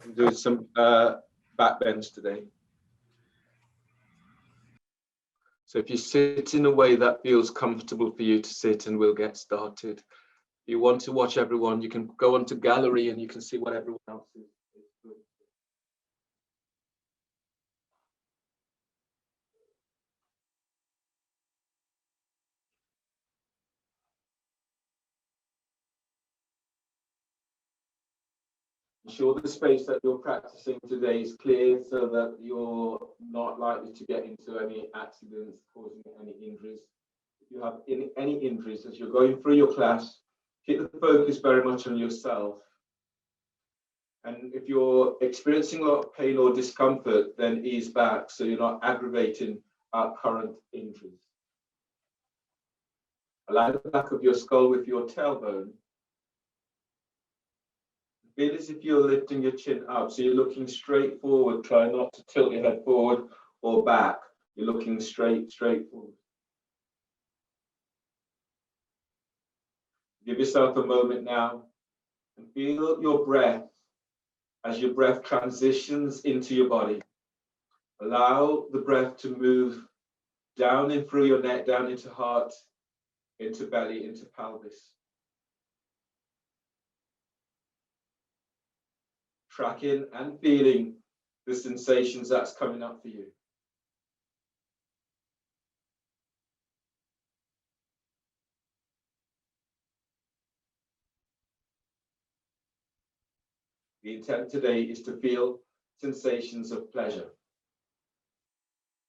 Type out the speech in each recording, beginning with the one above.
I'm doing some back bends today. So if you sit in a way that feels comfortable for you to sit, and we'll get started. If you want to watch everyone, you can go onto gallery and you can see what everyone else is doing. Ensure the space that you're practicing today is clear so that you're not likely to get into any accidents causing any injuries. If you have any injuries as you're going through your class, keep the focus very much on yourself. And if you're experiencing a lot of pain or discomfort, then ease back so you're not aggravating our current injuries. Align the back of your skull with your tailbone. Feel as if you're lifting your chin up, so you're looking straight forward. Try not to tilt your head forward or back. You're looking straight forward. Give yourself a moment now and feel your breath as your breath transitions into your body. Allow the breath to move down and through your neck, down into heart, into belly, into pelvis. Tracking and feeling the sensations that's coming up for you. The intent today is to feel sensations of pleasure.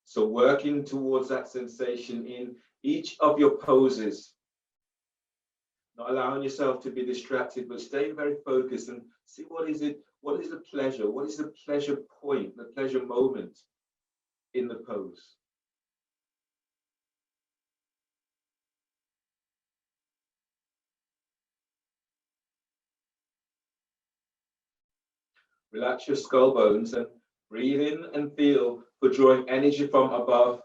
So working towards that sensation in each of your poses, not allowing yourself to be distracted, but staying very focused and see what is the pleasure, what is the pleasure point, the pleasure moment in the pose. Relax your skull bones and breathe in and feel for drawing energy from above,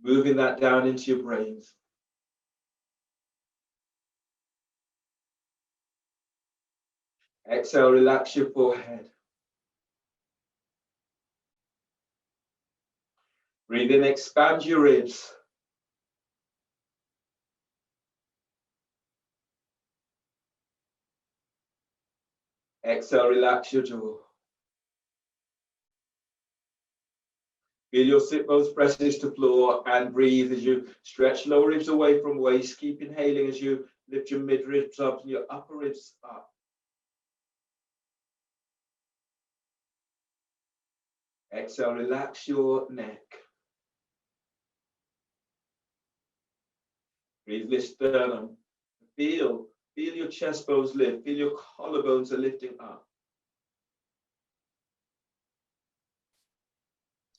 moving that down into your brains. Exhale, relax your forehead. Breathe in, expand your ribs. Exhale, relax your jaw. Feel your sit bones presses to floor and breathe as you stretch lower ribs away from waist. Keep inhaling as you lift your mid ribs up and your upper ribs up. Exhale, relax your neck. Breathe, lift sternum. Feel your chest bones lift. Feel your collarbones are lifting up.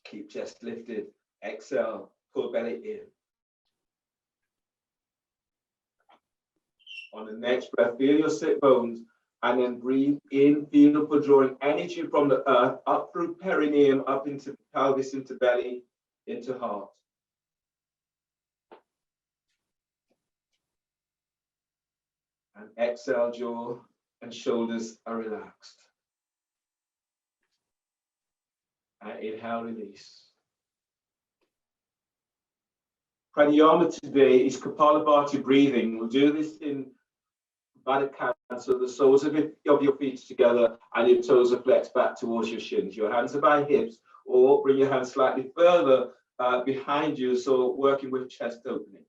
Keep chest lifted. Exhale, pull belly in. On the next breath, feel your sit bones and then breathe in. Feel for drawing energy from the earth up through perineum, up into pelvis, into belly, into heart. And exhale, jaw and shoulders are relaxed. And inhale, release. Pranayama today is Kapalabhati breathing. We'll do this in Baddha, so the soles of your feet together and your toes are flexed back towards your shins. Your hands are by hips, or bring your hands slightly further behind you, so working with chest opening.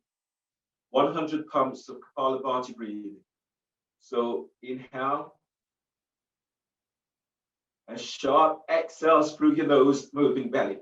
100 pumps of Kapalabhati breathing. So inhale. And sharp exhales through your nose, moving belly.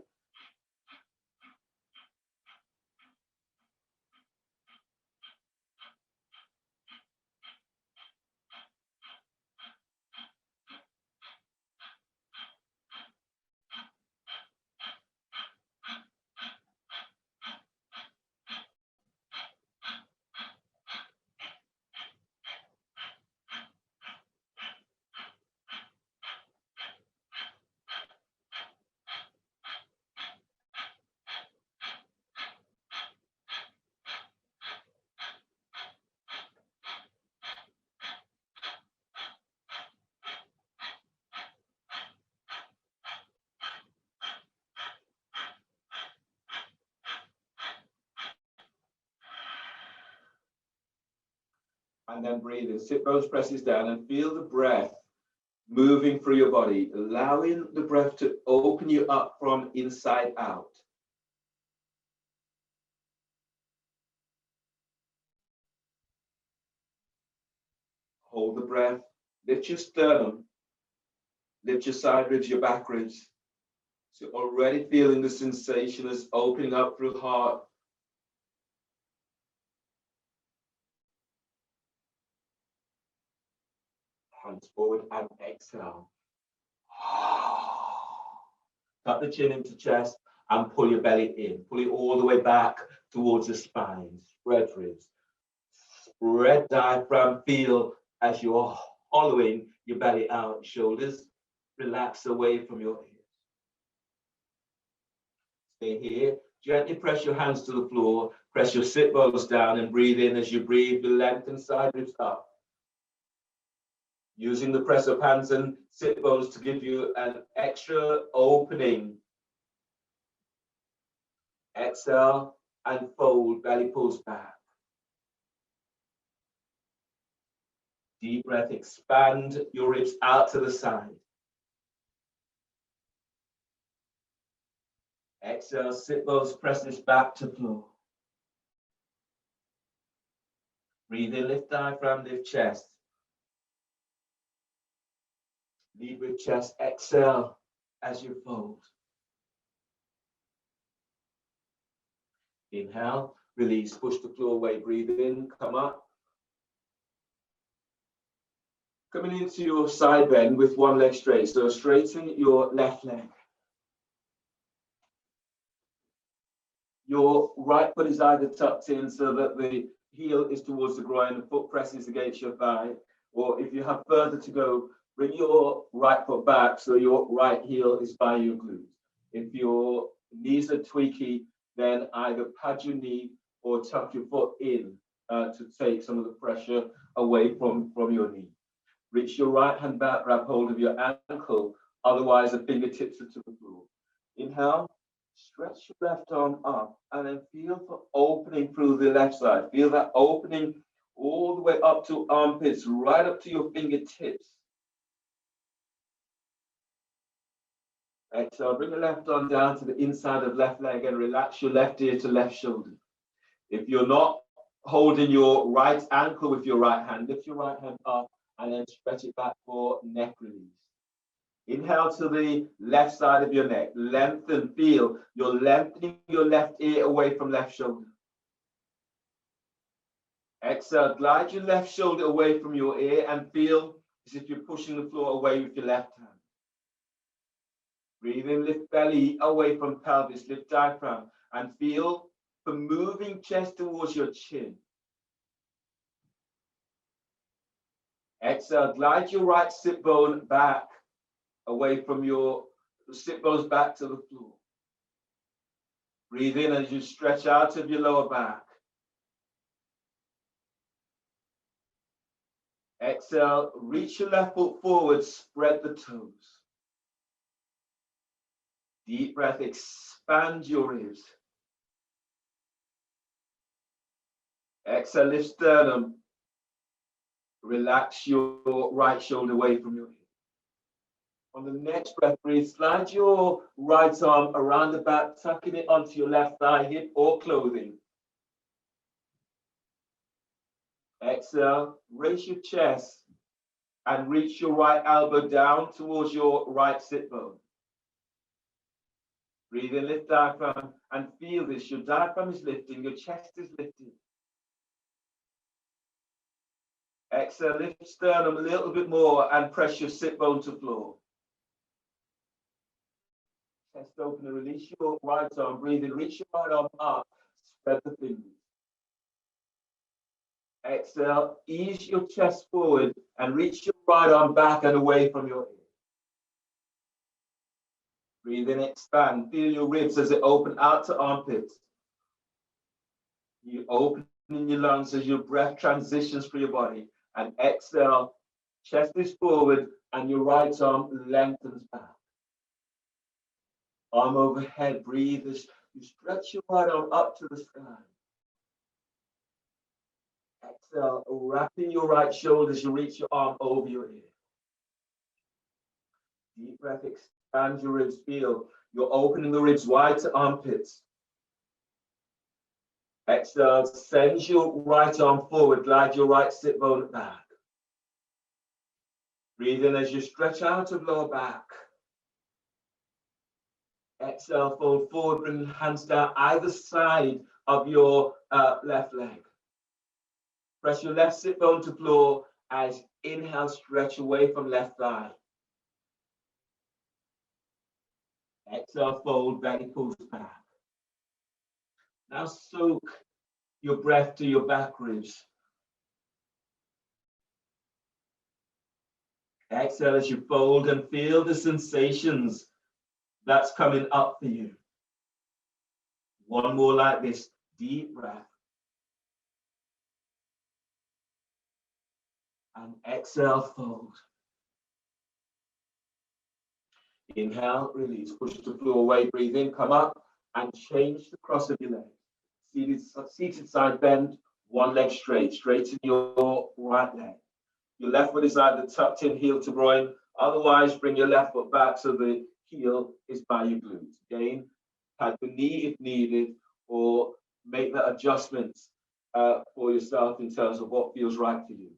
And then breathe in. Sit bones presses down and feel the breath moving through your body, allowing the breath to open you up from inside out. Hold the breath. Lift your sternum. Lift your side ribs, your back ribs. So already feeling the sensation as opening up through the heart. Hands forward and exhale. Tuck the chin into chest and pull your belly in. Pull it all the way back towards the spine. Spread ribs. Spread diaphragm. Feel as you're hollowing your belly out. Shoulders relax away from your ears. Stay here. Gently press your hands to the floor. Press your sit bones down and breathe in. As you breathe, the lengthen side ribs up. Using the press of hands and sit bones to give you an extra opening. Exhale and fold, belly pulls back. Deep breath, expand your ribs out to the side. Exhale, sit bones, press this back to floor. Breathe in, lift diaphragm, lift chest. Lead with chest, exhale as you fold. Inhale, release, push the floor away, breathe in, come up. Coming into your side bend with one leg straight, so straighten your left leg. Your right foot is either tucked in so that the heel is towards the groin, the foot presses against your thigh, or if you have further to go, bring your right foot back so your right heel is by your glutes. If your knees are tweaky, then either pad your knee or tuck your foot in to take some of the pressure away from your knee. Reach your right hand back, grab hold of your ankle, otherwise the fingertips are to the floor. Inhale, stretch your left arm up and then feel for opening through the left side. Feel that opening all the way up to armpits, right up to your fingertips. Exhale, bring the left arm down to the inside of left leg and relax your left ear to left shoulder. If you're not holding your right ankle with your right hand, lift your right hand up and then stretch it back for neck release. Inhale to the left side of your neck. Lengthen, feel you're lengthening your left ear away from left shoulder. Exhale, glide your left shoulder away from your ear and feel as if you're pushing the floor away with your left hand. Breathe in, lift belly away from pelvis, lift diaphragm, and feel the moving chest towards your chin. Exhale, glide your right sit bone back away from your sit bones back to the floor. Breathe in as you stretch out of your lower back. Exhale, reach your left foot forward, spread the toes. Deep breath, expand your ribs. Exhale, lift sternum. Relax your right shoulder away from your hip. On the next breath, breathe, slide your right arm around the back, tucking it onto your left thigh, hip, or clothing. Exhale, raise your chest and reach your right elbow down towards your right sit bone. Breathe in, lift diaphragm, and feel this. Your diaphragm is lifting, your chest is lifting. Exhale, lift sternum a little bit more and press your sit bone to floor. Chest open and release your right arm. Breathe in, reach your right arm up, spread the fingers. Exhale, ease your chest forward and reach your right arm back and away from your ear. Breathe in, expand. Feel your ribs as they open out to armpits. You open in your lungs as your breath transitions through your body. And exhale, chest is forward and your right arm lengthens back. Arm overhead, breathe as you stretch your right arm up to the sky. Exhale, wrapping your right shoulders, you reach your arm over your ear. Deep breath, expand your ribs, feel you're opening the ribs wide to armpits. Exhale, send your right arm forward, glide your right sit bone back. Breathe in as you stretch out of lower back. Exhale, fold forward, bring your hands down either side of your left leg. Press your left sit bone to floor as inhale, stretch away from left thigh. Exhale, fold, belly pulls back. Now soak your breath to your back ribs. Exhale as you fold and feel the sensations that's coming up for you. One more like this, deep breath. And exhale, fold. Inhale, release, push the floor away, breathe in, come up, and change the cross of your legs. Seated side bend, one leg straight, straighten your right leg. Your left foot is either tucked in, heel to groin, otherwise bring your left foot back so the heel is by your glutes. Again, tap the knee if needed, or make that adjustment for yourself in terms of what feels right for you.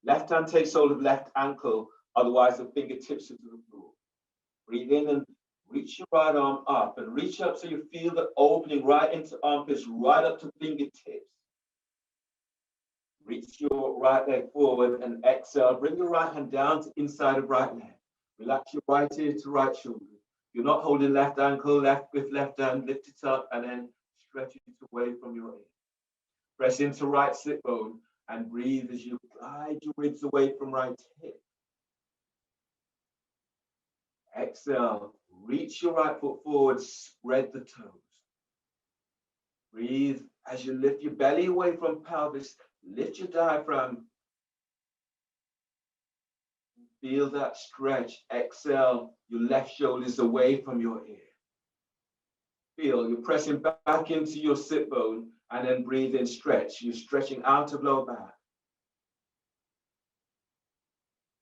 Left hand takes hold of left ankle, otherwise the fingertips into the floor. Breathe in and reach your right arm up and reach up so you feel the opening right into armpits, right up to fingertips. Reach your right leg forward and exhale. Bring your right hand down to inside of right leg. Relax your right ear to right shoulder. You're not holding left ankle, left with left hand, lift it up and then stretch it away from your ear. Press into right sit bone and breathe as you glide your ribs away from right hip. Exhale, reach your right foot forward, spread the toes. Breathe as you lift your belly away from pelvis, lift your diaphragm. Feel that stretch. Exhale, your left shoulder is away from your ear. Feel you're pressing back into your sit bone and then breathe in, stretch. You're stretching out of lower back.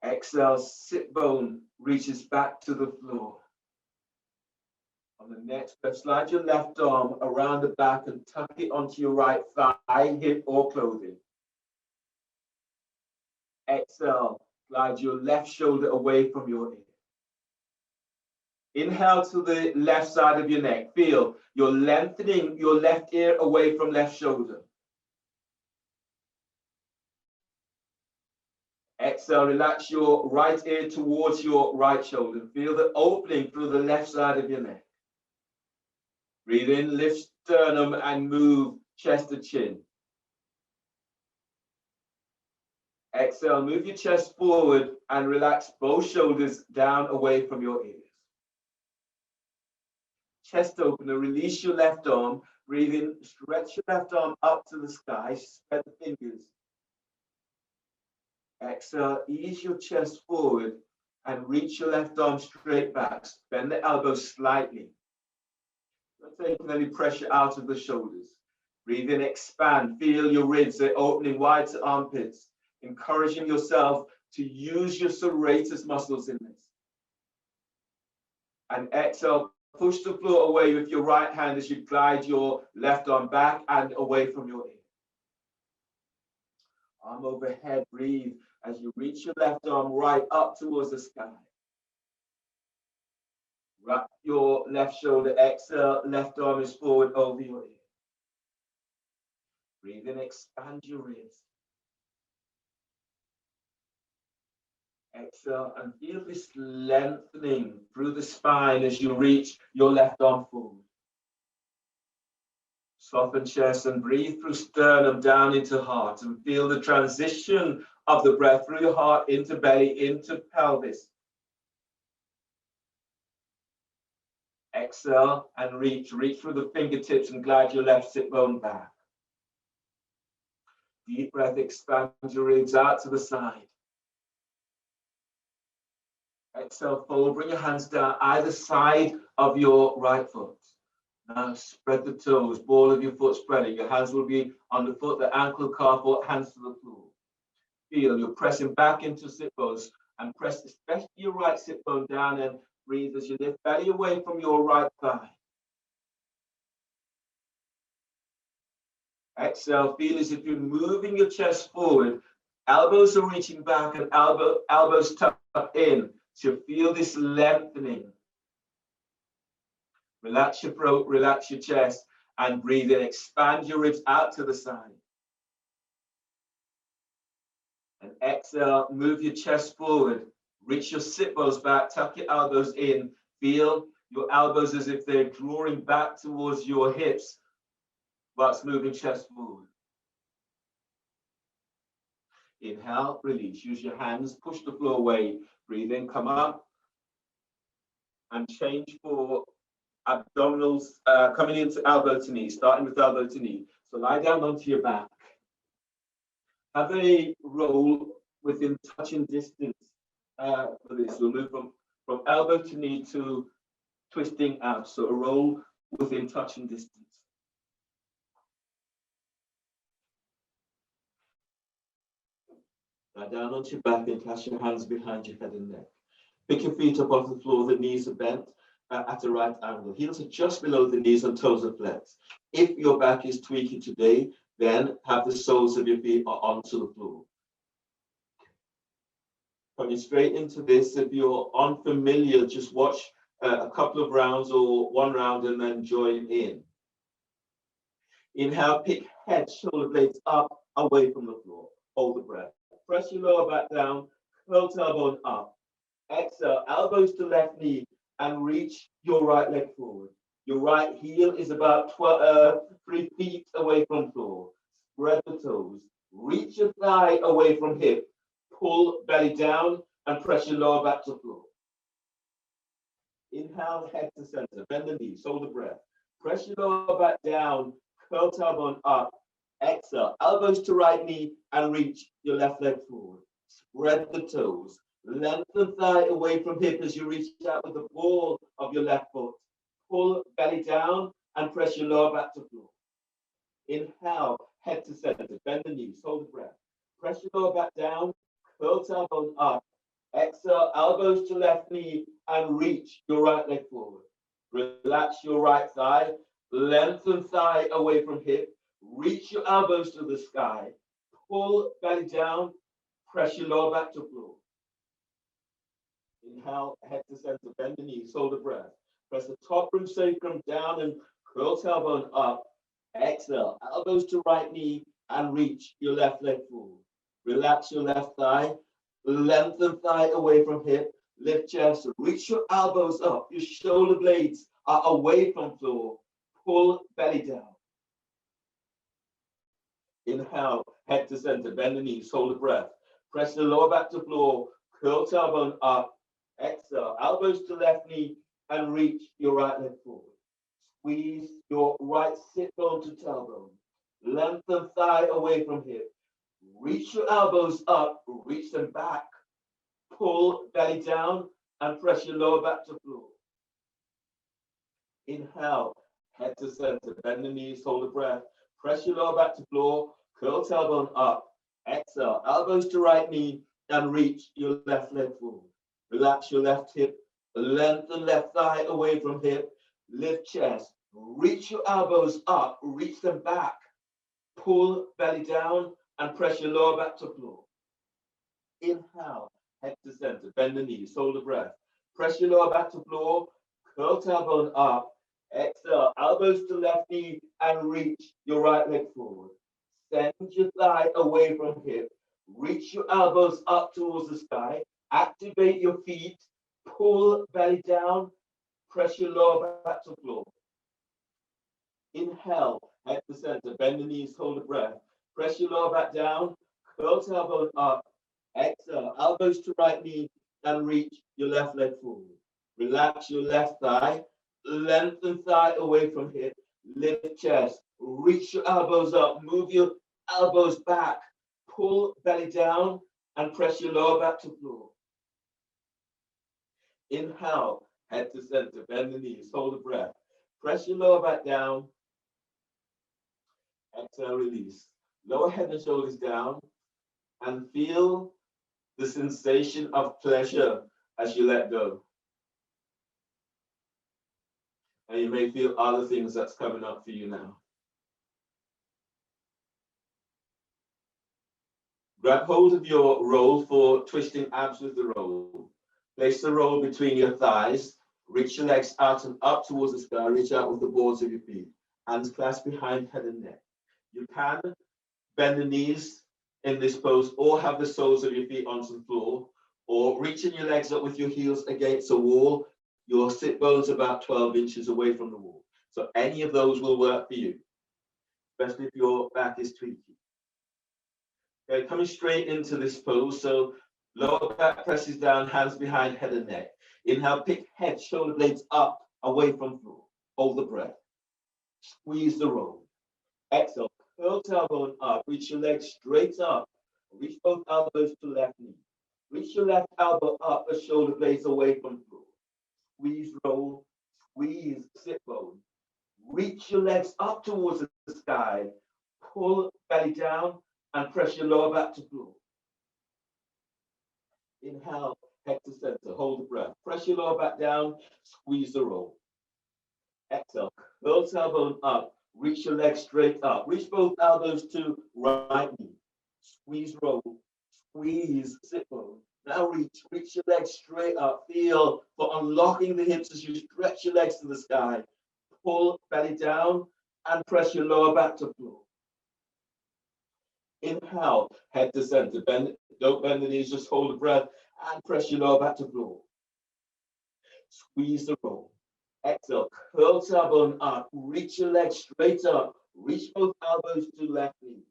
Exhale, sit bone reaches back to the floor. On the next breath, slide your left arm around the back and tuck it onto your right thigh, hip, or clothing. Exhale, glide your left shoulder away from your ear. Inhale to the left side of your neck. Feel you're lengthening your left ear away from left shoulder. Exhale, relax your right ear towards your right shoulder. Feel the opening through the left side of your neck. Breathe in, lift sternum and move chest to chin. Exhale, move your chest forward and relax both shoulders down away from your ears. Chest opener, release your left arm. Breathe in, stretch your left arm up to the sky, spread the fingers. Exhale, ease your chest forward and reach your left arm straight back. Bend the elbows slightly. Not taking any pressure out of the shoulders. Breathe in, expand. Feel your ribs, they're opening wide to armpits. Encouraging yourself to use your serratus muscles in this. And exhale, push the floor away with your right hand as you glide your left arm back and away from your ear. Arm overhead, breathe as you reach your left arm right up towards the sky. Wrap your left shoulder, exhale, left arm is forward over your ear. Breathe in, expand your ribs. Exhale and feel this lengthening through the spine as you reach your left arm forward. Soften chest and breathe through sternum down into heart and feel the transition of the breath through your heart into belly, into pelvis. Exhale and reach through the fingertips and glide your left sit bone back. Deep breath, expand your ribs out to the side. Exhale, fold, bring your hands down either side of your right foot. Now spread the toes, ball of your foot spreading. Your hands will be on the foot, the ankle, calf, or hands to the floor. Feel you're pressing back into sit bones and press especially your right sit bone down and breathe as you lift belly away from your right thigh. Exhale, feel as if you're moving your chest forward. Elbows are reaching back and elbows tuck in. So feel this lengthening. Relax your throat, relax your chest, and breathe in. Expand your ribs out to the side. And exhale, move your chest forward. Reach your sit bones back, tuck your elbows in. Feel your elbows as if they're drawing back towards your hips whilst moving chest forward. Inhale, release. Use your hands, push the floor away. Breathe in, come up. And change for abdominals, coming into elbow to knee, starting with elbow to knee. So lie down onto your back. Have a roll within touching distance for this. We'll move from elbow to knee to twisting out. So a roll within touching distance. Lie down onto your back and clasp your hands behind your head and neck. Pick your feet up off the floor, the knees are bent at a right angle. Heels are just below the knees and toes are flexed. If your back is tweaking today, then have the soles of your feet onto the floor. Coming straight into this, if you're unfamiliar, just watch a couple of rounds or one round and then join in. Inhale, pick head, shoulder blades up, away from the floor. Hold the breath. Press your lower back down, curl tailbone up. Exhale, elbows to left knee and reach your right leg forward. Your right heel is about 3 feet away from floor. Spread the toes. Reach your thigh away from hip. Pull belly down and press your lower back to floor. Inhale, head to center. Bend the knees, hold the breath. Press your lower back down, curl tailbone up. Exhale, elbows to right knee and reach your left leg forward. Spread the toes. Lengthen thigh away from hip as you reach out with the ball of your left foot. Pull belly down and press your lower back to floor. Inhale, head to center. Bend the knees, hold the breath. Press your lower back down, curl tailbone up. Exhale, elbows to left knee and reach your right leg forward. Relax your right thigh. Lengthen thigh away from hip. Reach your elbows to the sky. Pull belly down. Press your lower back to floor. Inhale, head to center, bend the knees, hold the breath. Press the top rib sacrum down and curl tailbone up. Exhale, elbows to right knee and reach your left leg forward. Relax your left thigh. Lengthen thigh away from hip. Lift chest. Reach your elbows up. Your shoulder blades are away from floor. Pull belly down. Inhale, head to center, bend the knees, hold the breath. Press the lower back to floor. Curl tailbone up. Exhale, elbows to left knee and reach your right leg forward. Squeeze your right sit bone to tailbone. Lengthen thigh away from hip. Reach your elbows up, reach them back. Pull belly down and press your lower back to floor. Inhale, head to center, bend the knees, hold the breath. Press your lower back to floor, curl tailbone up. Exhale, elbows to right knee and reach your left leg forward. Relax your left hip, lengthen left thigh away from hip, lift chest, reach your elbows up, reach them back, pull belly down and press your lower back to floor. Inhale, head to center, bend the knees, hold the breath. Press your lower back to floor, curl tailbone up. Exhale, elbows to left knee and reach your right leg forward. Send your thigh away from hip, reach your elbows up towards the sky. Activate your feet, pull belly down, press your lower back to floor. Inhale, head to center, bend the knees, hold the breath. Press your lower back down, curl tailbone up. Exhale, elbows to right knee and reach your left leg forward. Relax your left thigh, lengthen thigh away from hip, lift chest, reach your elbows up, move your elbows back, pull belly down and press your lower back to floor. Inhale, head to center, bend the knees, hold the breath. Press your lower back down. Exhale, release. Lower head and shoulders down and feel the sensation of pleasure as you let go. And you may feel other things that's coming up for you now. Grab hold of your roll for twisting abs with the roll. Place the roll between your thighs. Reach your legs out and up towards the sky. Reach out with the balls of your feet. Hands clasped behind head and neck. You can bend the knees in this pose or have the soles of your feet onto the floor, or reaching your legs up with your heels against a wall. Your sit bones about 12 inches away from the wall. So any of those will work for you, especially if your back is tweaky. Okay, coming straight into this pose. So lower back presses down, hands behind head and neck. Inhale, pick head, shoulder blades up, away from floor. Hold the breath. Squeeze the roll. Exhale, curl tailbone up. Reach your legs straight up. Reach both elbows to left knee. Reach your left elbow up, the shoulder blades away from floor. Squeeze, roll, squeeze, sit bone. Reach your legs up towards the sky. Pull belly down and press your lower back to floor. Inhale, head to center, hold the breath. Press your lower back down, squeeze the roll. Exhale, curl tailbone up. Reach your legs straight up. Reach both elbows to right knee. Squeeze, roll, squeeze, sit bone. Now reach your legs straight up. Feel for unlocking the hips as you stretch your legs to the sky. Pull belly down and press your lower back to floor. Inhale, head to center. Don't bend the knees, just hold the breath and press your lower back to floor. Squeeze the roll. Exhale, curl tailbone up. Reach your legs straight up. Reach both elbows to left knee.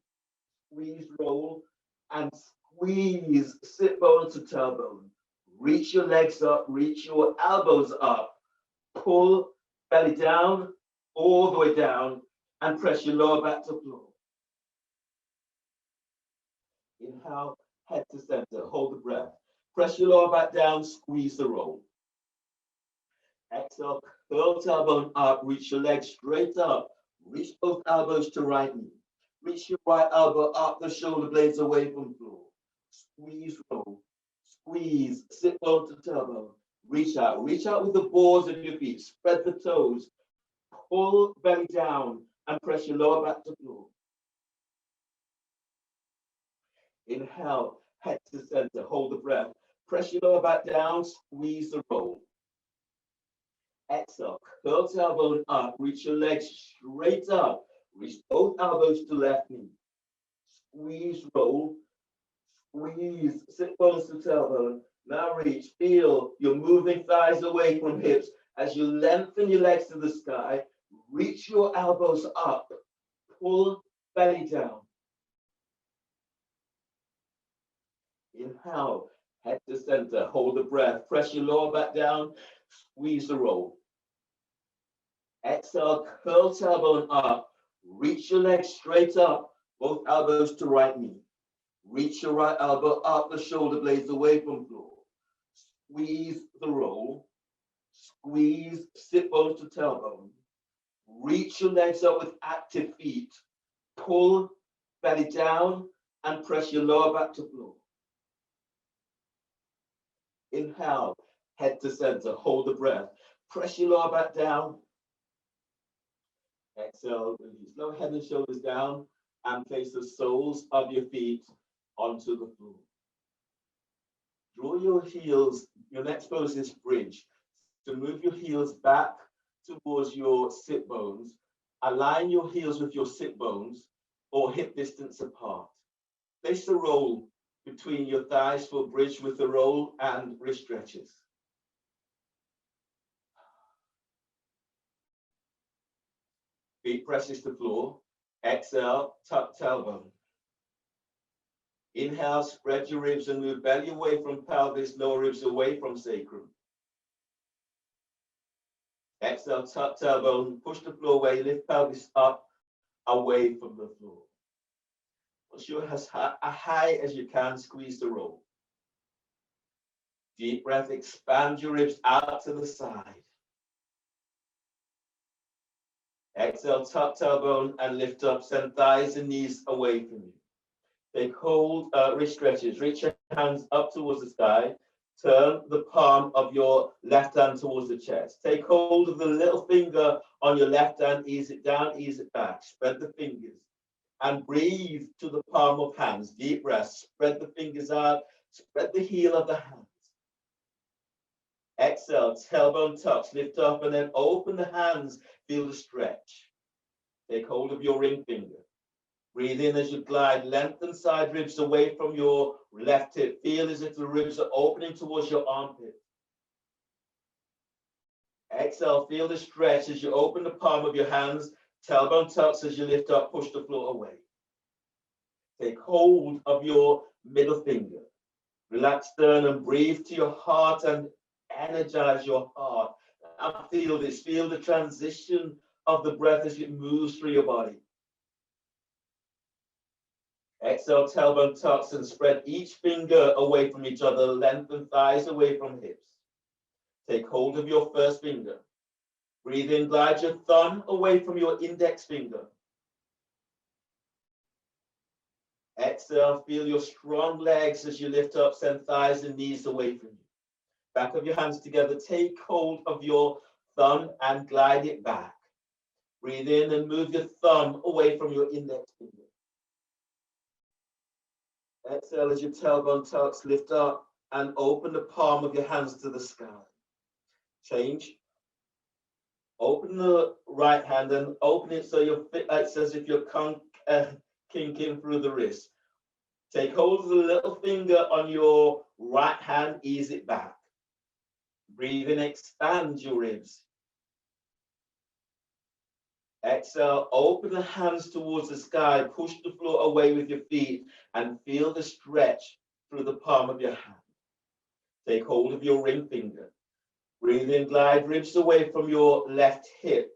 Squeeze, roll, and squeeze, sit bone to tailbone. Reach your legs up, reach your elbows up. Pull belly down, all the way down, and press your lower back to floor. Inhale, head to center, hold the breath. Press your lower back down, squeeze the roll. Exhale, curl tailbone up, reach your legs straight up. Reach both elbows to right knee. Reach your right elbow up, the shoulder blades away from floor. Squeeze, roll, squeeze, sit bone to tailbone. Reach out with the balls of your feet. Spread the toes. Pull belly down and press your lower back to floor. Inhale, head to center, hold the breath. Press your lower back down, squeeze the roll. Exhale, curl tailbone up, reach your legs straight up. Reach both elbows to left knee. Squeeze, roll, squeeze, sit bones to tailbone. Now reach, feel your moving thighs away from hips as you lengthen your legs to the sky. Reach your elbows up, pull belly down. Inhale, head to center, hold the breath. Press your lower back down, squeeze the roll. Exhale, curl tailbone up. Reach your legs straight up, both elbows to right knee. Reach your right elbow up, the shoulder blades away from floor. Squeeze the roll. Squeeze, sit bones to tailbone. Reach your legs up with active feet. Pull belly down and press your lower back to floor. Inhale, head to center, hold the breath. Press your lower back down. Exhale, release. Lower head and shoulders down and place the soles of your feet onto the floor. Draw your heels, your next pose is bridge. So move your heels back towards your sit bones. Align your heels with your sit bones or hip distance apart. Place the roll between your thighs for bridge with the roll and wrist stretches. Feet presses to floor. Exhale, tuck tailbone. Inhale, spread your ribs and move belly away from pelvis, lower ribs away from sacrum. Exhale, tuck tailbone, push the floor away, lift pelvis up, away from the floor. Push your as high as you can, squeeze the roll. Deep breath, expand your ribs out to the side. Exhale, tuck tailbone and lift up. Send thighs and knees away from you. Take hold, wrist stretches. Reach your hands up towards the sky. Turn the palm of your left hand towards the chest. Take hold of the little finger on your left hand. Ease it down, ease it back. Spread the fingers and breathe to the palm of hands. Deep breath. Spread the fingers out. Spread the heel of the hands. Exhale, tailbone tucks. Lift up and then open the hands. Feel the stretch. Take hold of your ring finger. Breathe in as you glide. Lengthen side ribs away from your left hip. Feel as if the ribs are opening towards your armpit. Exhale, feel the stretch as you open the palm of your hands. Tailbone tucks as you lift up, push the floor away. Take hold of your middle finger. Relax sternum, breathe to your heart and energize your heart. And feel this, feel the transition of the breath as it moves through your body. Exhale, tailbone tucks and spread each finger away from each other. Lengthen thighs away from hips. Take hold of your first finger. Breathe in, glide your thumb away from your index finger. Exhale, feel your strong legs as you lift up, send thighs and knees away from you. Back of your hands together, take hold of your thumb and glide it back. Breathe in and move your thumb away from your index finger. Exhale as your tailbone tucks, lift up and open the palm of your hands to the sky. Change. Open the right hand and open it so it's as if you're kinking through the wrist. Take hold of the little finger on your right hand, ease it back. Breathe in, expand your ribs. Exhale, open the hands towards the sky, push the floor away with your feet and feel the stretch through the palm of your hand. Take hold of your ring finger. Breathe in, glide ribs away from your left hip.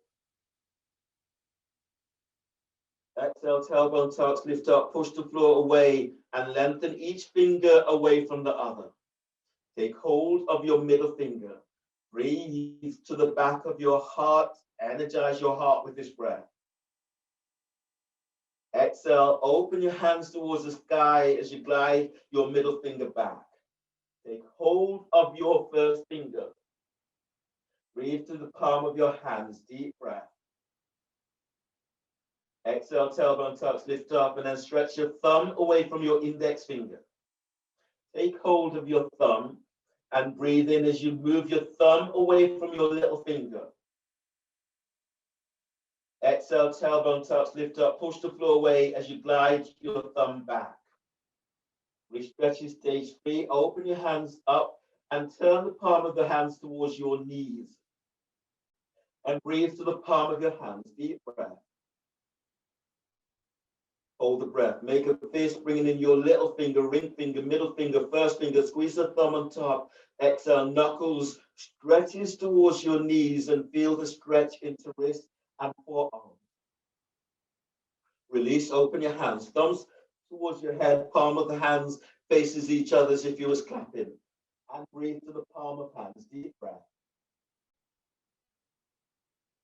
Exhale, tailbone tucks, lift up, push the floor away and lengthen each finger away from the other. Take hold of your middle finger. Breathe to the back of your heart. Energize your heart with this breath. Exhale, open your hands towards the sky as you glide your middle finger back. Take hold of your first finger. Breathe to the palm of your hands, deep breath. Exhale, tailbone tucks, lift up and then stretch your thumb away from your index finger. Take hold of your thumb and breathe in as you move your thumb away from your little finger. Exhale, tailbone tucks, lift up, push the floor away as you glide your thumb back. Re-stretch your stage free, open your hands up and turn the palm of the hands towards your knees. And breathe to the palm of your hands, deep breath. Hold the breath, make a fist, bringing in your little finger, ring finger, middle finger, first finger, squeeze the thumb on top. Exhale, knuckles stretches towards your knees and feel the stretch into wrist and forearm. Release, open your hands, thumbs towards your head, palm of the hands faces each other as if you was clapping. And breathe to the palm of hands, deep breath.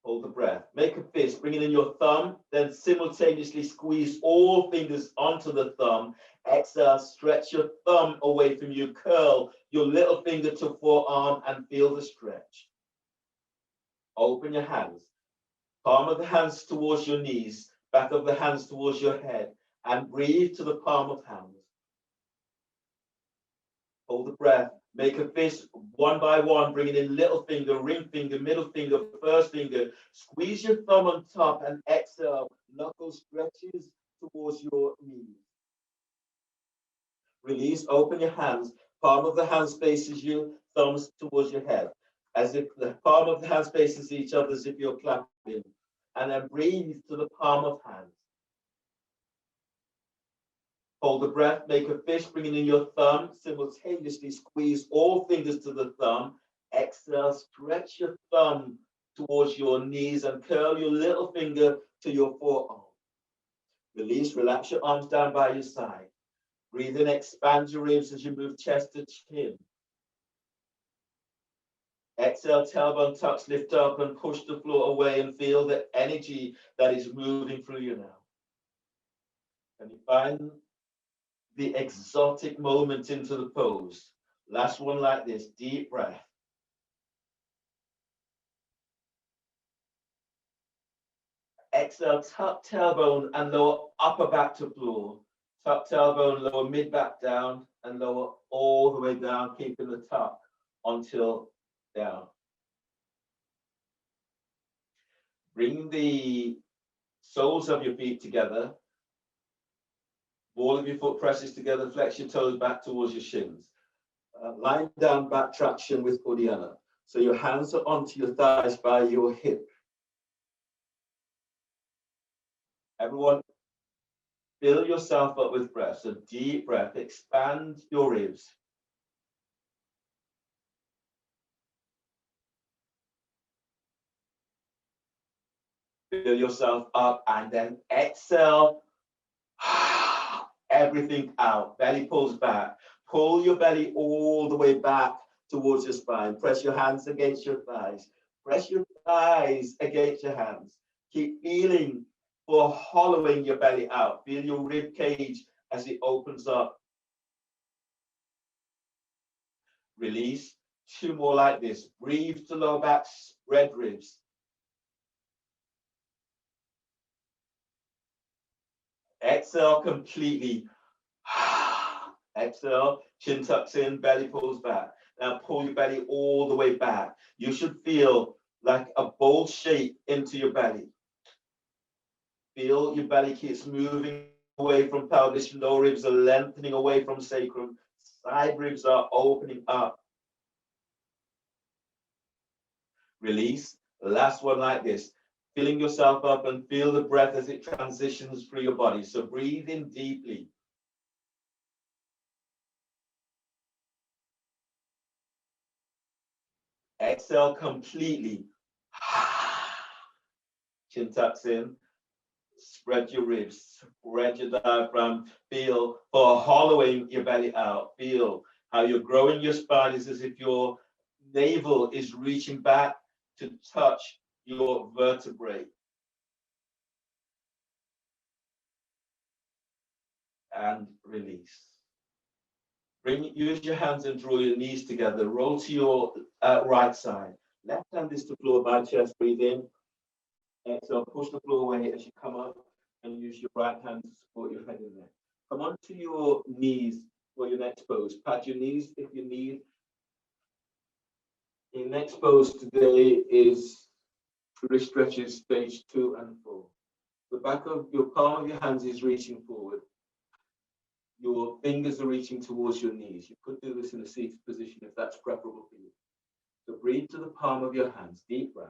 Hold the breath, make a fist, bringing in your thumb, then simultaneously squeeze all fingers onto the thumb. Exhale, stretch your thumb away from you, curl your little finger to forearm and feel the stretch. Open your hands. Palm of the hands towards your knees, back of the hands towards your head, and breathe to the palm of hands. Hold the breath, make a fist one by one, bringing in little finger, ring finger, middle finger, first finger. Squeeze your thumb on top and exhale, knuckle stretches towards your knees. Release, open your hands, palm of the hands faces you, thumbs towards your head. As if the palm of the hands faces each other as if you're clapping. And then breathe to the palm of hands. Hold the breath, make a fist, bringing in your thumb, simultaneously squeeze all fingers to the thumb. Exhale, stretch your thumb towards your knees and curl your little finger to your forearm. Release, relax your arms down by your side. Breathe in, expand your ribs as you move chest to chin. Exhale, tailbone tucks, lift up and push the floor away and feel the energy that is moving through you now. And you find the exotic moment into the pose. Last one like this, deep breath. Exhale, tuck tailbone and lower upper back to floor. Tuck tailbone, lower mid back down and lower all the way down, keeping the tuck until down. Bring the soles of your feet together. Ball of your foot presses together, flex your toes back towards your shins. Lying down back traction with Uddiyana. So your hands are onto your thighs by your hip. Everyone, fill yourself up with breath. So deep breath, expand your ribs. Fill yourself up and then exhale. Everything out. Belly pulls back. Pull your belly all the way back towards your spine. Press your hands against your thighs. Press your thighs against your hands. Keep feeling for hollowing your belly out. Feel your rib cage as it opens up. Release. 2 more like this. Breathe to lower back, spread ribs. Exhale completely. Exhale, chin tucks in, belly pulls back. Now pull your belly all the way back. You should feel like a bowl shape into your belly. Feel your belly keeps moving away from pelvis. Lower ribs are lengthening away from sacrum. Side ribs are opening up. Release. Last one like this. Filling yourself up and feel the breath as it transitions through your body. So breathe in deeply. Exhale completely. Chin tucks in. Spread your ribs. Spread your diaphragm. Feel for hollowing your belly out. Feel how you're growing your spine. It's as if your navel is reaching back to touch your vertebrae. And release. Use your hands and draw your knees together. Roll to your right side. Left hand is to floor by chest. Breathe in. Exhale. Push the floor away as you come up and use your right hand to support your head in there. Come onto your knees for your next pose. Pat your knees if you need. Your next pose today is wrist stretches stage 2 and 4. The back of your palm of your hands is reaching forward. Your fingers are reaching towards your knees. You could do this in a seated position if that's preferable for you. So breathe to the palm of your hands. Deep breath.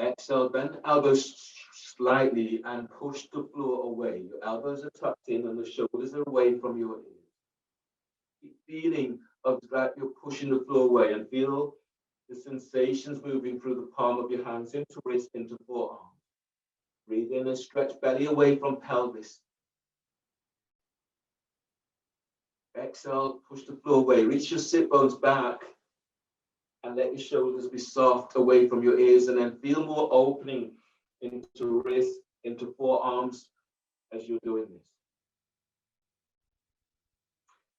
Exhale, bend elbows slightly and push the floor away. Your elbows are tucked in and the shoulders are away from your ears. Keep feeling of that you're pushing the floor away and feel the sensations moving through the palm of your hands into wrist, into forearm. Breathe in and stretch belly away from pelvis. Exhale, push the floor away. Reach your sit bones back and let your shoulders be soft away from your ears, and then feel more opening into wrist, into forearms as you're doing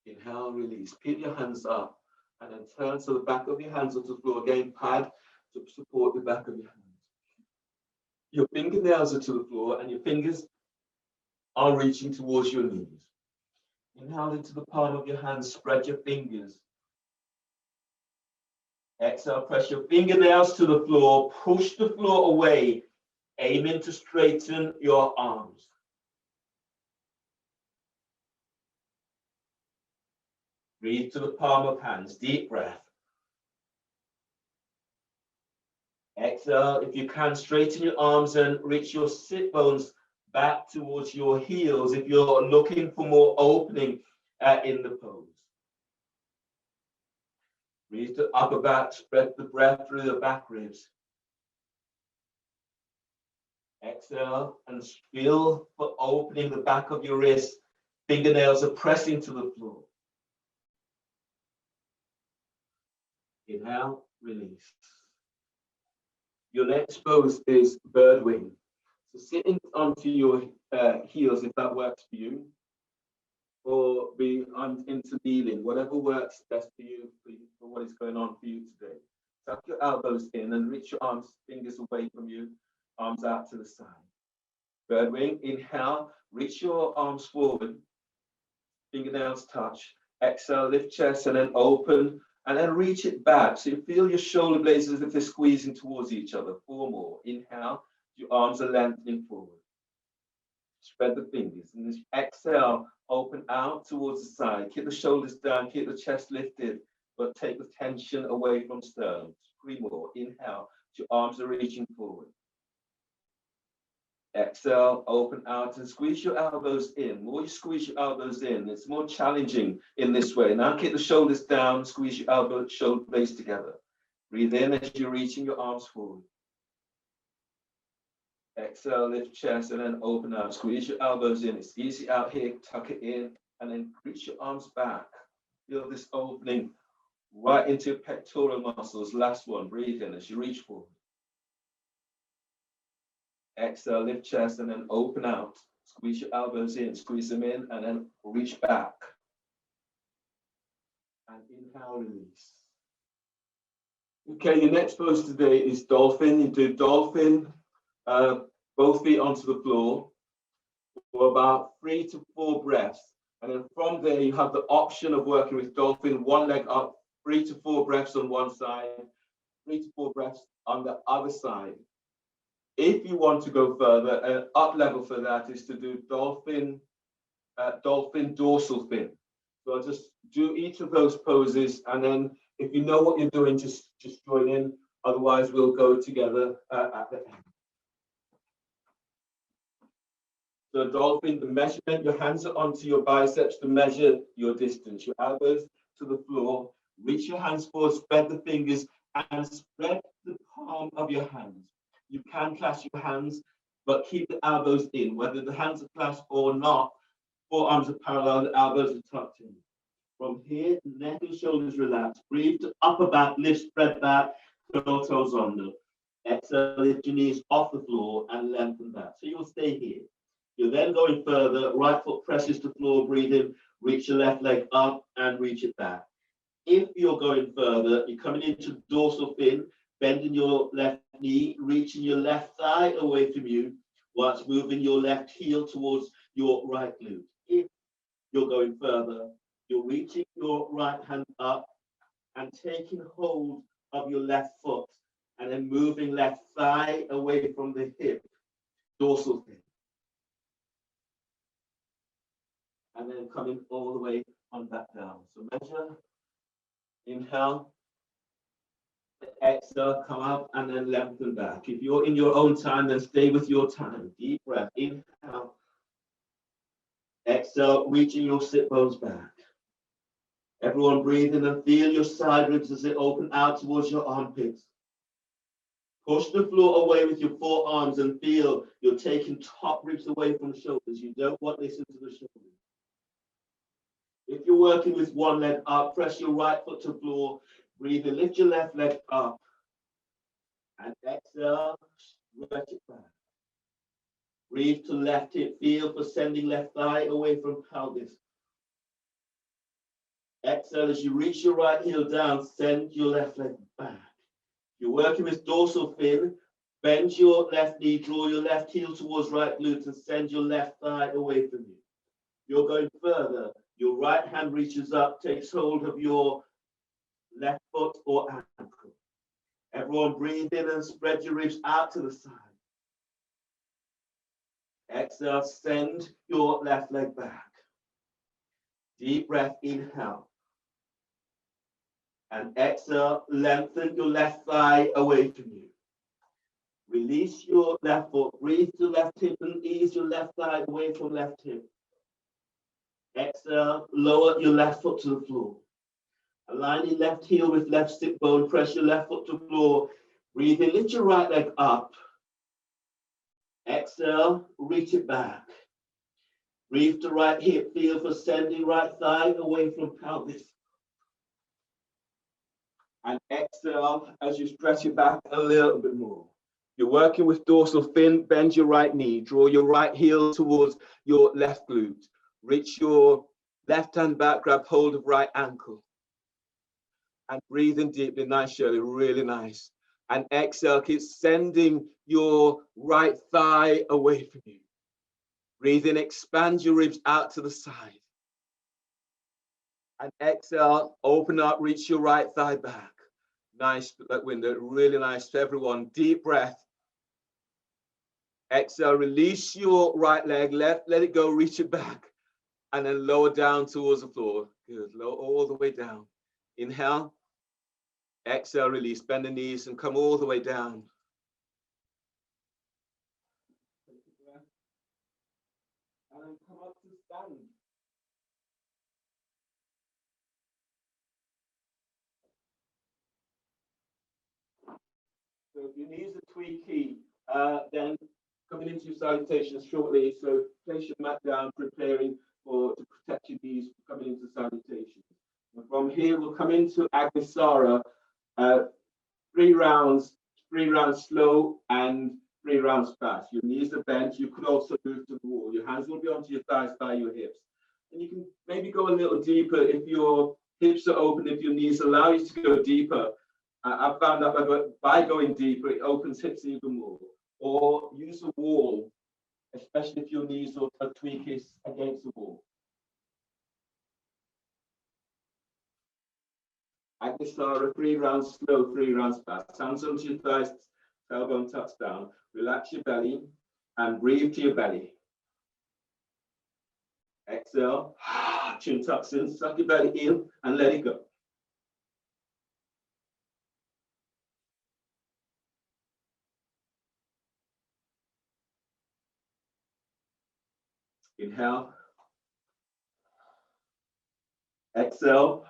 this. Inhale, release. Peel your hands up and then turn so the back of your hands onto the floor. Again, pad to support the back of your hands. Your fingernails are to the floor and your fingers are reaching towards your knees. Inhale into the palm of your hand, spread your fingers. Exhale, press your fingernails to the floor, push the floor away, aiming to straighten your arms. Breathe to the palm of hands, deep breath. Exhale, if you can, straighten your arms and reach your sit bones back towards your heels if you're looking for more opening in the pose. Breathe to upper back, spread the breath through the back ribs. Exhale and feel for opening the back of your wrist. Fingernails are pressing to the floor. Inhale, release. Your next pose is Birdwing. So sitting onto your heels, if that works for you, or be into kneeling, whatever works best for you, for what is going on for you today. Tuck your elbows in and reach your arms, fingers away from you, arms out to the side. Birdwing, inhale, reach your arms forward, fingernails touch. Exhale, lift chest and then open, and then reach it back. So you feel your shoulder blades as if they're squeezing towards each other. 4 more. Inhale, your arms are lengthening forward. Spread the fingers. And as you exhale, open out towards the side. Keep the shoulders down, keep the chest lifted, but take the tension away from sternum. 3 more. Inhale, your arms are reaching forward. Exhale, open out and squeeze your elbows in. The more you squeeze your elbows in, it's more challenging in this way. Now keep the shoulders down, squeeze your elbow, shoulder blades together. Breathe in as you're reaching your arms forward. Exhale, lift chest and then open out. Squeeze your elbows in. It's easy out here. Tuck it in and then reach your arms back. Feel this opening right into your pectoral muscles. Last one. Breathe in as you reach forward. Exhale, lift chest and then open out. Squeeze your elbows in, squeeze them in, and then reach back. And inhale, release. Okay, your next pose today is Dolphin. You do Dolphin, both feet onto the floor for about 3 to 4 breaths. And then from there, you have the option of working with Dolphin, one leg up, 3 to 4 breaths on one side, 3 to 4 breaths on the other side. If you want to go further, an up level for that is to do Dolphin, Dolphin dorsal fin. So I'll just do each of those poses, and then if you know what you're doing, just join in. Otherwise, we'll go together at the end. So Dolphin, the measurement, your hands are onto your biceps to measure your distance. Your elbows to the floor. Reach your hands forward, spread the fingers, and spread the palm of your hands. You can clasp your hands, but keep the elbows in. Whether the hands are clasped or not, forearms are parallel, the elbows are tucked in. From here, neck and shoulders relax. Breathe to upper back, lift, spread back, curl toes under. Exhale, lift your knees off the floor and lengthen back. So you'll stay here. You're then going further. Right foot presses to floor, breathe in, reach your left leg up and reach it back. If you're going further, you're coming into dorsal fin, bending your left knee, reaching your left thigh away from you, whilst moving your left heel towards your right glute. If you're going further, you're reaching your right hand up and taking hold of your left foot, and then moving left thigh away from the hip, dorsal fin. And then coming all the way on back down. So measure, inhale, exhale, come up and then lengthen back. If you're in your own time, then stay with your time. Deep breath, inhale, exhale, reaching your sit bones back. Everyone breathe in and feel your side ribs as they open out towards your armpits. Push the floor away with your forearms and feel you're taking top ribs away from the shoulders. You don't want this into the shoulders. If you're working with one leg up, press your right foot to the floor. Breathe in, lift your left leg up. And exhale, stretch it back. Breathe to left hip, feel for sending left thigh away from pelvis. Exhale as you reach your right heel down, send your left leg back. You're working with dorsal fin, bend your left knee, draw your left heel towards right glute and send your left thigh away from you. You're going further. Your right hand reaches up, takes hold of your left foot or ankle. Everyone breathe in and spread your ribs out to the side. Exhale, send your left leg back. Deep breath, inhale. And exhale, lengthen your left thigh away from you. Release your left foot, breathe to left hip and ease your left thigh away from left hip. Exhale, lower your left foot to the floor. Align your left heel with left sit bone, press your left foot to the floor. Breathe in, lift your right leg up. Exhale, reach it back. Breathe to right hip, feel for sending right thigh away from pelvis. And exhale as you stretch your back a little bit more. You're working with dorsal fin. Bend your right knee. Draw your right heel towards your left glute. Reach your left hand back. Grab hold of right ankle. And breathe in deeply. Nice, Shirley. Really nice. And exhale. Keep sending your right thigh away from you. Breathe in. Expand your ribs out to the side. And exhale. Open up. Reach your right thigh back. Nice, that window. Really nice for everyone. Deep breath. Exhale, release your right leg, let it go, reach it back, and then lower down towards the floor. Good, lower all the way down. Inhale, exhale, release, bend the knees and come all the way down. And then come up to stand. So if your knees are tweaky, then coming into your salutations shortly, so place your mat down, preparing to protect your knees coming into salutations. And from here, we'll come into Agnisara, 3 rounds slow and 3 rounds fast. Your knees are bent. You could also move to the wall. Your hands will be onto your thighs by your hips. And you can maybe go a little deeper if your hips are open, if your knees allow you to go deeper. I've found that by going deeper, it opens hips even more. Or use a wall, especially if your knees are tweaked against the wall. Agnisara, 3 rounds slow, 3 rounds fast. Hands onto your thighs, tailbone tucks down. Relax your belly and breathe to your belly. Exhale, chin tucks in, suck your belly in and let it go. Inhale. Exhale.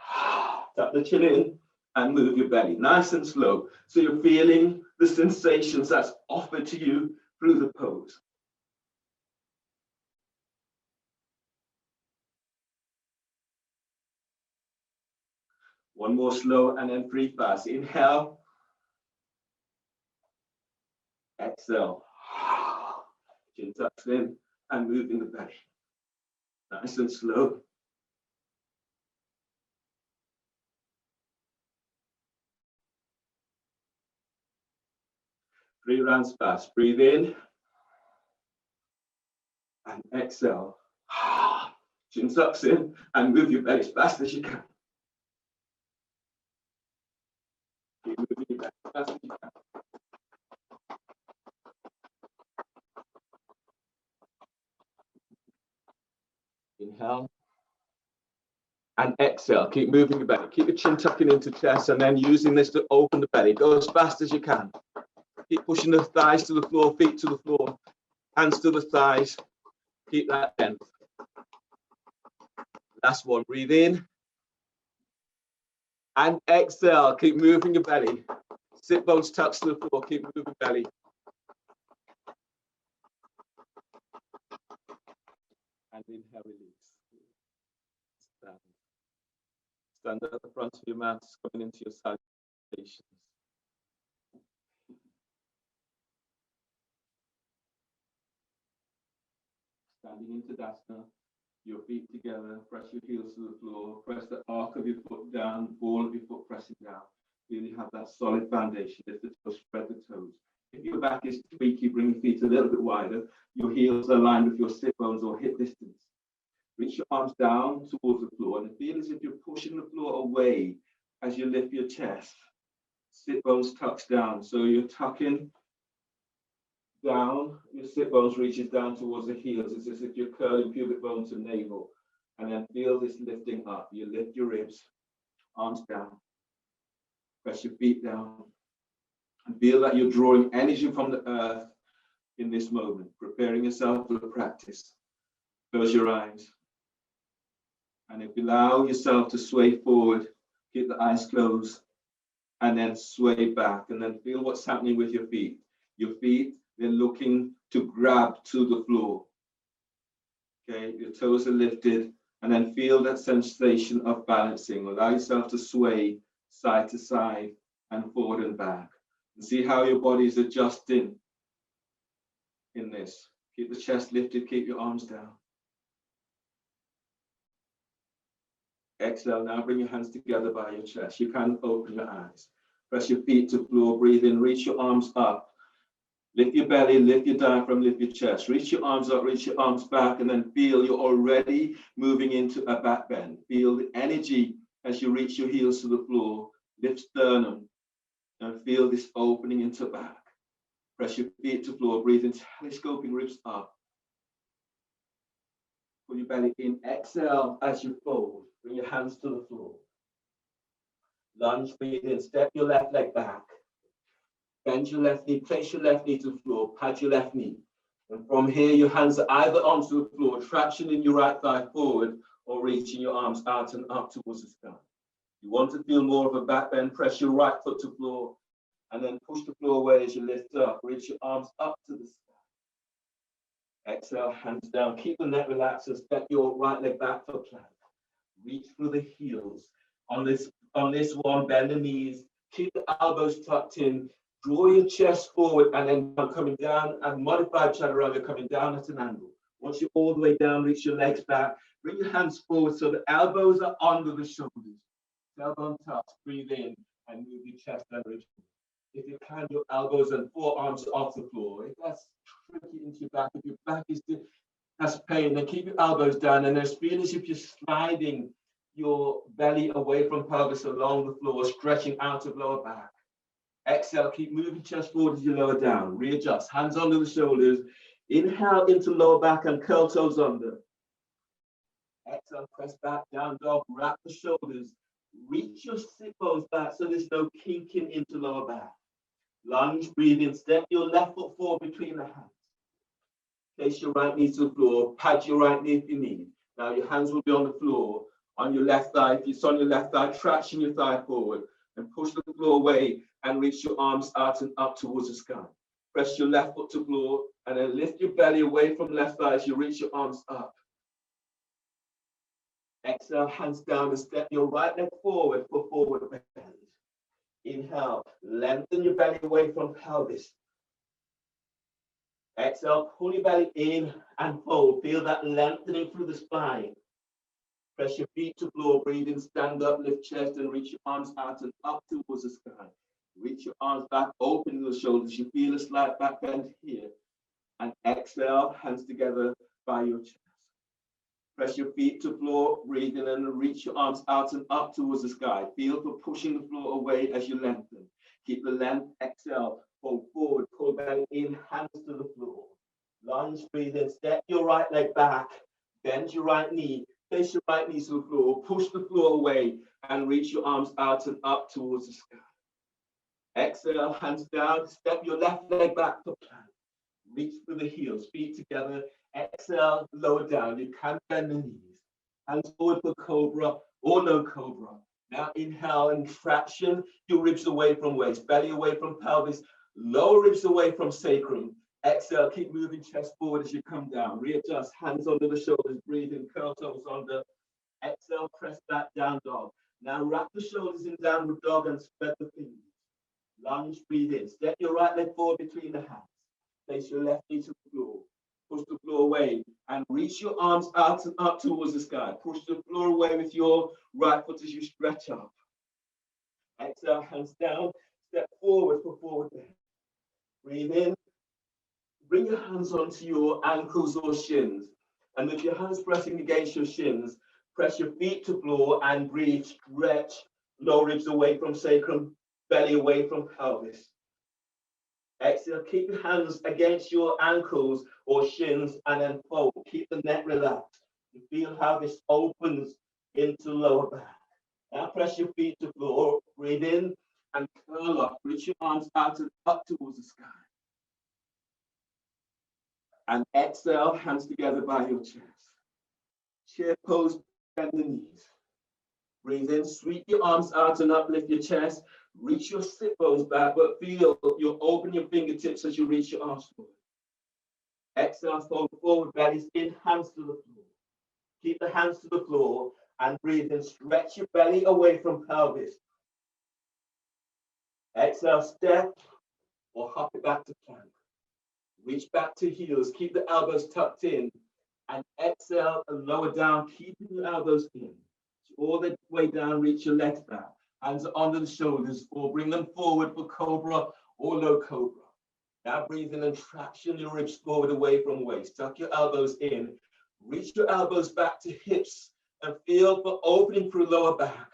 Tuck the chin in and move your belly nice and slow. So you're feeling the sensations that's offered to you through the pose. One more slow and then 3 fast. Inhale. Exhale. Chin tucks in and moving the belly. Nice and slow. Three rounds fast. Breathe in and exhale. Chin tucks in and move your belly as fast as you can. Keep moving your belly as fast as you can. Inhale and exhale. Keep moving your belly. Keep your chin tucking into chest and then using this to open the belly. Go as fast as you can. Keep pushing the thighs to the floor, feet to the floor, hands to the thighs. Keep that length. Last one. Breathe in and exhale. Keep moving your belly. Sit bones tucks to the floor. Keep moving belly. And inhale, release. Stand. Stand at the front of your mat, coming into your salutations. Standing into Dasana, your feet together, press your heels to the floor, press the arc of your foot down, ball of your foot pressing down. Really have that solid foundation. Lift the toes, spread the toes. If your back is tweaky, bring your feet a little bit wider. Your heels are aligned with your sit bones or hip distance. Reach your arms down towards the floor and feel as if you're pushing the floor away as you lift your chest. Sit bones tucks down. So you're tucking down, your sit bones reaches down towards the heels. It's as if you're curling pubic bone to navel. And then feel this lifting up. You lift your ribs, arms down. Press your feet down. And feel that you're drawing energy from the earth in this moment, preparing yourself for the practice. Close your eyes. And if you allow yourself to sway forward, keep the eyes closed, and then sway back, and then feel what's happening with your feet. Your feet, they're looking to grab to the floor. Okay, your toes are lifted, and then feel that sensation of balancing. Allow yourself to sway side to side, and forward and back. And see how your body is adjusting in this. Keep the chest lifted, keep your arms down. Exhale, now bring your hands together by your chest. You can open your eyes. Press your feet to floor, breathe in, reach your arms up. Lift your belly, lift your diaphragm, lift your chest. Reach your arms up, reach your arms back, and then feel you're already moving into a back bend. Feel the energy as you reach your heels to the floor. Lift sternum, and feel this opening into back. Press your feet to floor, breathe in, telescoping ribs up. Pull your belly in, exhale as you fold. Bring your hands to the floor. Lunge, breathe in, step your left leg back. Bend your left knee, place your left knee to the floor, pad your left knee. And from here, your hands are either onto the floor, traction in your right thigh forward, or reaching your arms out and up towards the sky. You want to feel more of a back bend, press your right foot to floor, and then push the floor away as you lift up. Reach your arms up to the sky. Exhale, hands down. Keep the neck relaxed and step your right leg back for plank. Reach through the heels. On this one, bend the knees. Keep the elbows tucked in. Draw your chest forward and then coming down and modified chaturanga, coming down at an angle. Once you're all the way down, reach your legs back. Bring your hands forward so the elbows are under the shoulders. Tailbone tucks, breathe in and move your chest and reach. If you can, your elbows and forearms off the floor. If that's tricky into your back, if your back has pain, then keep your elbows down and just feel as if you're sliding your belly away from pelvis along the floor, stretching out of lower back. Exhale, keep moving chest forward as you lower down. Readjust, hands under the shoulders. Inhale into lower back and curl toes under. Exhale, press back, down dog, wrap the shoulders. Reach your sit bones back so there's no kinking into lower back. Lunge, breathe in, step your left foot forward between the hands. Place your right knee to the floor, pad your right knee if you need. Now your hands will be on the floor, on your left thigh. If it's on your left thigh, traction your thigh forward and push the floor away and reach your arms out and up towards the sky. Press your left foot to floor and then lift your belly away from left thigh as you reach your arms up. Exhale, hands down and step your right leg forward for forward bend. Inhale, lengthen your belly away from pelvis. Exhale, pull your belly in and fold. Feel that lengthening through the spine. Press your feet to floor, breathe in, stand up, lift chest and reach your arms out and up towards the sky. Reach your arms back, open the shoulders. You feel a slight back bend here. And exhale, hands together by your chest. Press your feet to floor, breathe in and reach your arms out and up towards the sky. Feel for pushing the floor away as you lengthen. Keep the length, exhale, fold forward, pull belly in, hands to the floor. Lunge, breathe in, step your right leg back, bend your right knee, place your right knee to the floor, push the floor away and reach your arms out and up towards the sky. Exhale, hands down, step your left leg back for plank. Reach through the heels, feet together. Exhale, lower down. You can bend the knees. Hands forward for cobra or no cobra. Now inhale and traction your ribs away from waist, belly away from pelvis, lower ribs away from sacrum. Exhale, keep moving chest forward as you come down. Readjust, hands under the shoulders, breathe in, curl toes under. Exhale, press back, down dog. Now wrap the shoulders in downward dog and spread the fingers. Lunge, breathe in. Step your right leg forward between the hands. Place your left knee to the floor. Push the floor away and reach your arms out and up towards the sky. Push the floor away with your right foot as you stretch up. Exhale, hands down. Step forward for forward bend. Breathe in. Bring your hands onto your ankles or shins. And with your hands pressing against your shins, press your feet to floor and breathe. Stretch. Lower ribs away from sacrum, belly away from pelvis. Exhale, keep your hands against your ankles or shins and then fold. Keep the neck relaxed. You feel how this opens into lower back. Now press your feet to floor. Breathe in and curl up. Reach your arms out and up towards the sky. And exhale, hands together by your chest. Chair pose, bend the knees. Breathe in, sweep your arms out and uplift your chest. Reach your sit bones back, but feel you'll open your fingertips as you reach your arms forward. Exhale, fold forward, bellies in, hands to the floor. Keep the hands to the floor and breathe in. Stretch your belly away from pelvis. Exhale, step or hop it back to plank. Reach back to heels, keep the elbows tucked in, and exhale and lower down, keeping your elbows in. All the way down, reach your legs back. Hands under the shoulders, or bring them forward for Cobra or low Cobra. Now breathe in and traction your ribs forward away from waist. Tuck your elbows in. Reach your elbows back to hips and feel for opening through lower back.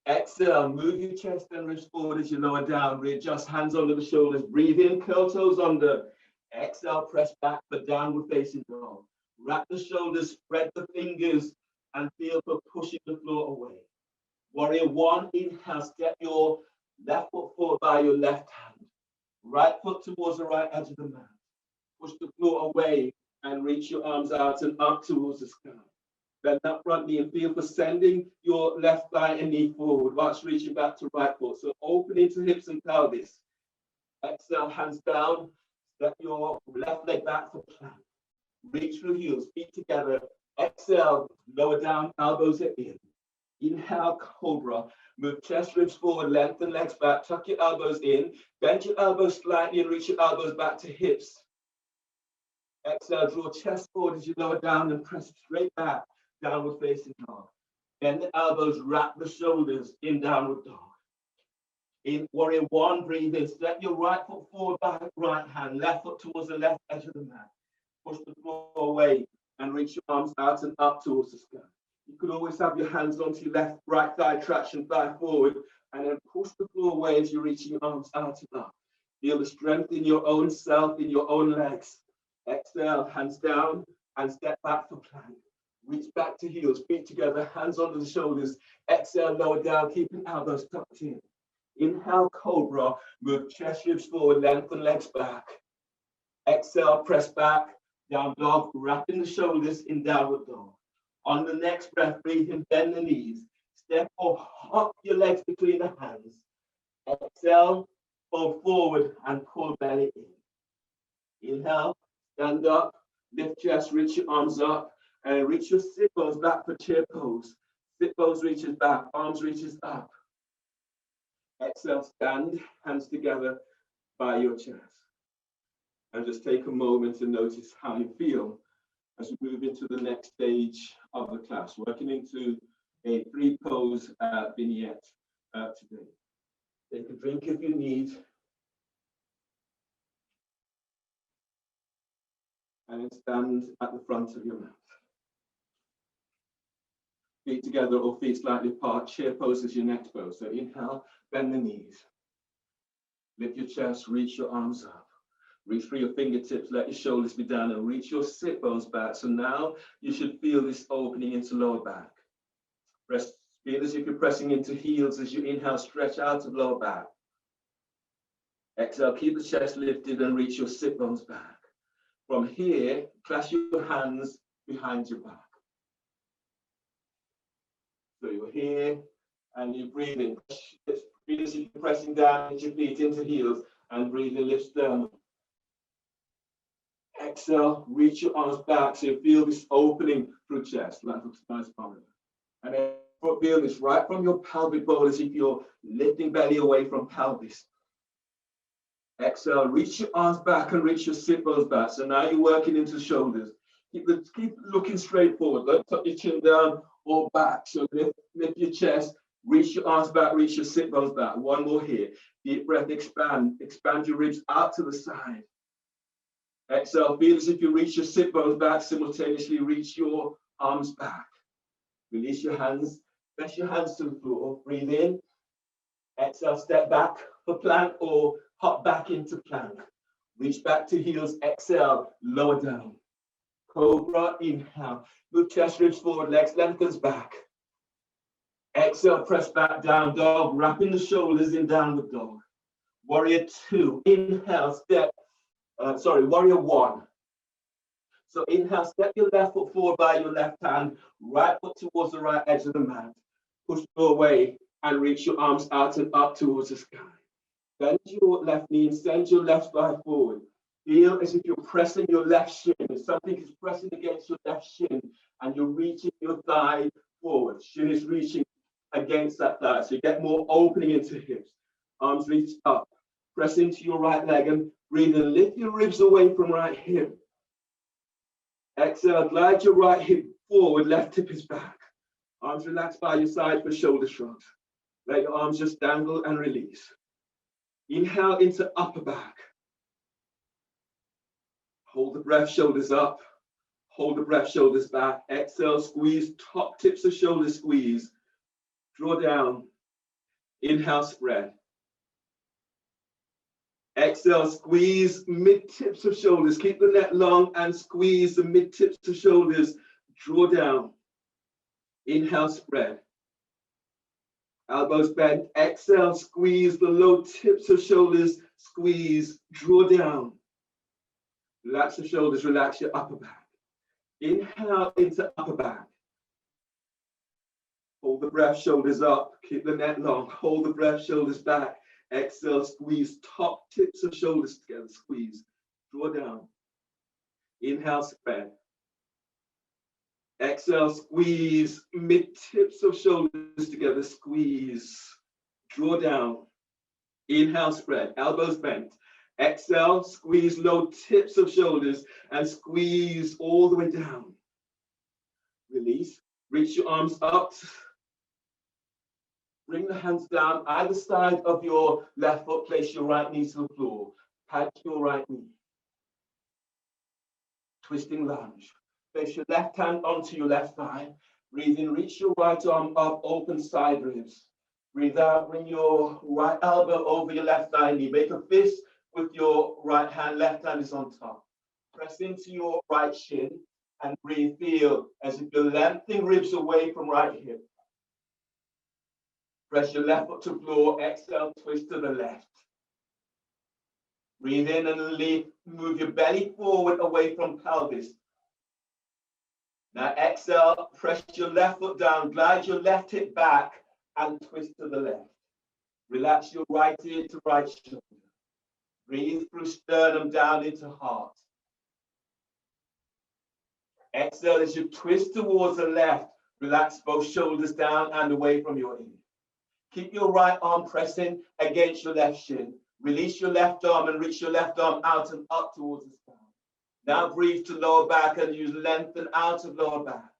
Exhale, move your chest and ribs forward as you lower down. Readjust, hands under the shoulders. Breathe in, curl toes under. Exhale, press back for downward facing dog. Wrap the shoulders, spread the fingers, and feel for pushing the floor away. Warrior one, inhale, step your left foot forward by your left hand. Right foot towards the right edge of the mat. Push the floor away and reach your arms out and up towards the sky. Bend that front knee and feel for sending your left thigh and knee forward whilst reaching back to right foot. So open into hips and pelvis. Exhale, hands down. Step your left leg back for plank. Reach through heels, feet together. Exhale, lower down, elbows are in. Inhale, Cobra. Move chest ribs forward, lengthen legs back, tuck your elbows in. Bend your elbows slightly and reach your elbows back to hips. Exhale, draw chest forward as you lower down and press straight back, downward facing dog. Bend the elbows, wrap the shoulders in downward dog. In warrior one, breathe in. Step your right foot forward, back, right hand, left foot towards the left edge of the mat. Push the floor away and reach your arms out and up towards the sky. You could always have your hands onto your left, right thigh, traction thigh forward, and then push the floor away as you're reaching your arms out and up. Feel the strength in your own self, in your own legs. Exhale, hands down, and step back for plank. Reach back to heels, feet together, hands under the shoulders. Exhale, lower down, keeping elbows tucked in. Inhale, Cobra, move chest ribs forward, lengthen legs back. Exhale, press back, down dog, wrapping the shoulders in downward dog. On the next breath, breathe in, bend the knees. Step or hop your legs between the hands. Exhale, fold forward and pull belly in. Inhale, stand up, lift chest, reach your arms up, and reach your sit bones back for chair pose. Sit bones reaches back, arms reaches up. Exhale, stand, hands together by your chest. And just take a moment to notice how you feel as we move into the next stage of the class, working into a 3-pose vignette today. Take a drink if you need. And then stand at the front of your mat. Feet together or feet slightly apart. Chair pose is your next pose. So inhale, bend the knees. Lift your chest, reach your arms up. Reach through your fingertips, let your shoulders be down and reach your sit bones back. So now you should feel this opening into lower back. Feel as if you're pressing into heels as you inhale, stretch out of lower back. Exhale, keep the chest lifted and reach your sit bones back. From here, clasp your hands behind your back. So you're here and you're breathing. Breathe as if you're pressing down into your feet into heels and breathing lifts down. Exhale, reach your arms back so you feel this opening through chest. That looks nice, Pamela. And then feel this right from your pelvic bowl as if you're lifting belly away from pelvis. Exhale, reach your arms back and reach your sit bones back. So now you're working into shoulders. Keep looking straight forward. Don't tuck your chin down or back. So lift your chest, reach your arms back, reach your sit bones back. One more here. Deep breath, expand your ribs out to the side. Exhale, feel as if you reach your sit bones back, simultaneously reach your arms back. Release your hands, press your hands to the floor, breathe in. Exhale, step back for plank or hop back into plank. Reach back to heels, exhale, lower down. Cobra, inhale. Move chest ribs forward, legs lengthens back. Exhale, press back, down dog, wrapping the shoulders in downward dog. Warrior two, inhale, warrior one. So inhale, step your left foot forward by your left hand, right foot towards the right edge of the mat. Push away and reach your arms out and up towards the sky. Bend your left knee and send your left thigh forward. Feel as if you're pressing your left shin. If something is pressing against your left shin and you're reaching your thigh forward. Shin is reaching against that thigh. So you get more opening into hips. Arms reach up. Press into your right leg and breathe and lift your ribs away from right hip. Exhale, glide your right hip forward, left hip is back. Arms relaxed by your side for shoulder shrugs. Let your arms just dangle and release. Inhale into upper back. Hold the breath, shoulders up. Hold the breath, shoulders back. Exhale, squeeze, top tips of shoulders squeeze. Draw down. Inhale, spread. Exhale, squeeze mid tips of shoulders. Keep the neck long and squeeze the mid tips of shoulders. Draw down. Inhale, spread. Elbows bent. Exhale, squeeze the low tips of shoulders. Squeeze, draw down. Relax the shoulders, relax your upper back. Inhale into upper back. Hold the breath, shoulders up. Keep the neck long. Hold the breath, shoulders back. Exhale, squeeze top tips of shoulders together. Squeeze, draw down. Inhale, spread. Exhale, squeeze mid tips of shoulders together. Squeeze, draw down. Inhale, spread. Elbows bent. Exhale, squeeze low tips of shoulders and squeeze all the way down. Release. Reach your arms up. Bring the hands down either side of your left foot. Place your right knee to the floor. Pat your right knee. Twisting lunge. Place your left hand onto your left thigh. Breathe in, reach your right arm up, open side ribs. Breathe out, bring your right elbow over your left thigh knee. Make a fist with your right hand, left hand is on top. Press into your right shin and breathe, feel as if you're lengthening ribs away from right hip. Press your left foot to floor, exhale, twist to the left. Breathe in and leave, move your belly forward away from pelvis. Now exhale, press your left foot down, glide your left hip back and twist to the left. Relax your right ear to right shoulder. Breathe through sternum down into heart. Exhale as you twist towards the left. Relax both shoulders down and away from your ear. Keep your right arm pressing against your left shin. Release your left arm and reach your left arm out and up towards the sky. Now breathe to lower back and use lengthen out of lower back.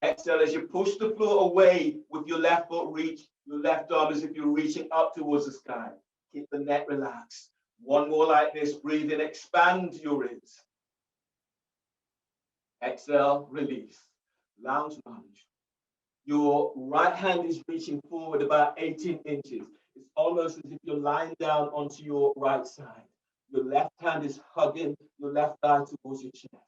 Exhale as you push the floor away with your left foot. Reach your left arm as if you're reaching up towards the sky. Keep the neck relaxed. One more like this. Breathe in, expand your ribs. Exhale, release. Lounge lunge. Your right hand is reaching forward about 18 inches. It's almost as if you're lying down onto your right side. Your left hand is hugging your left thigh towards your chest.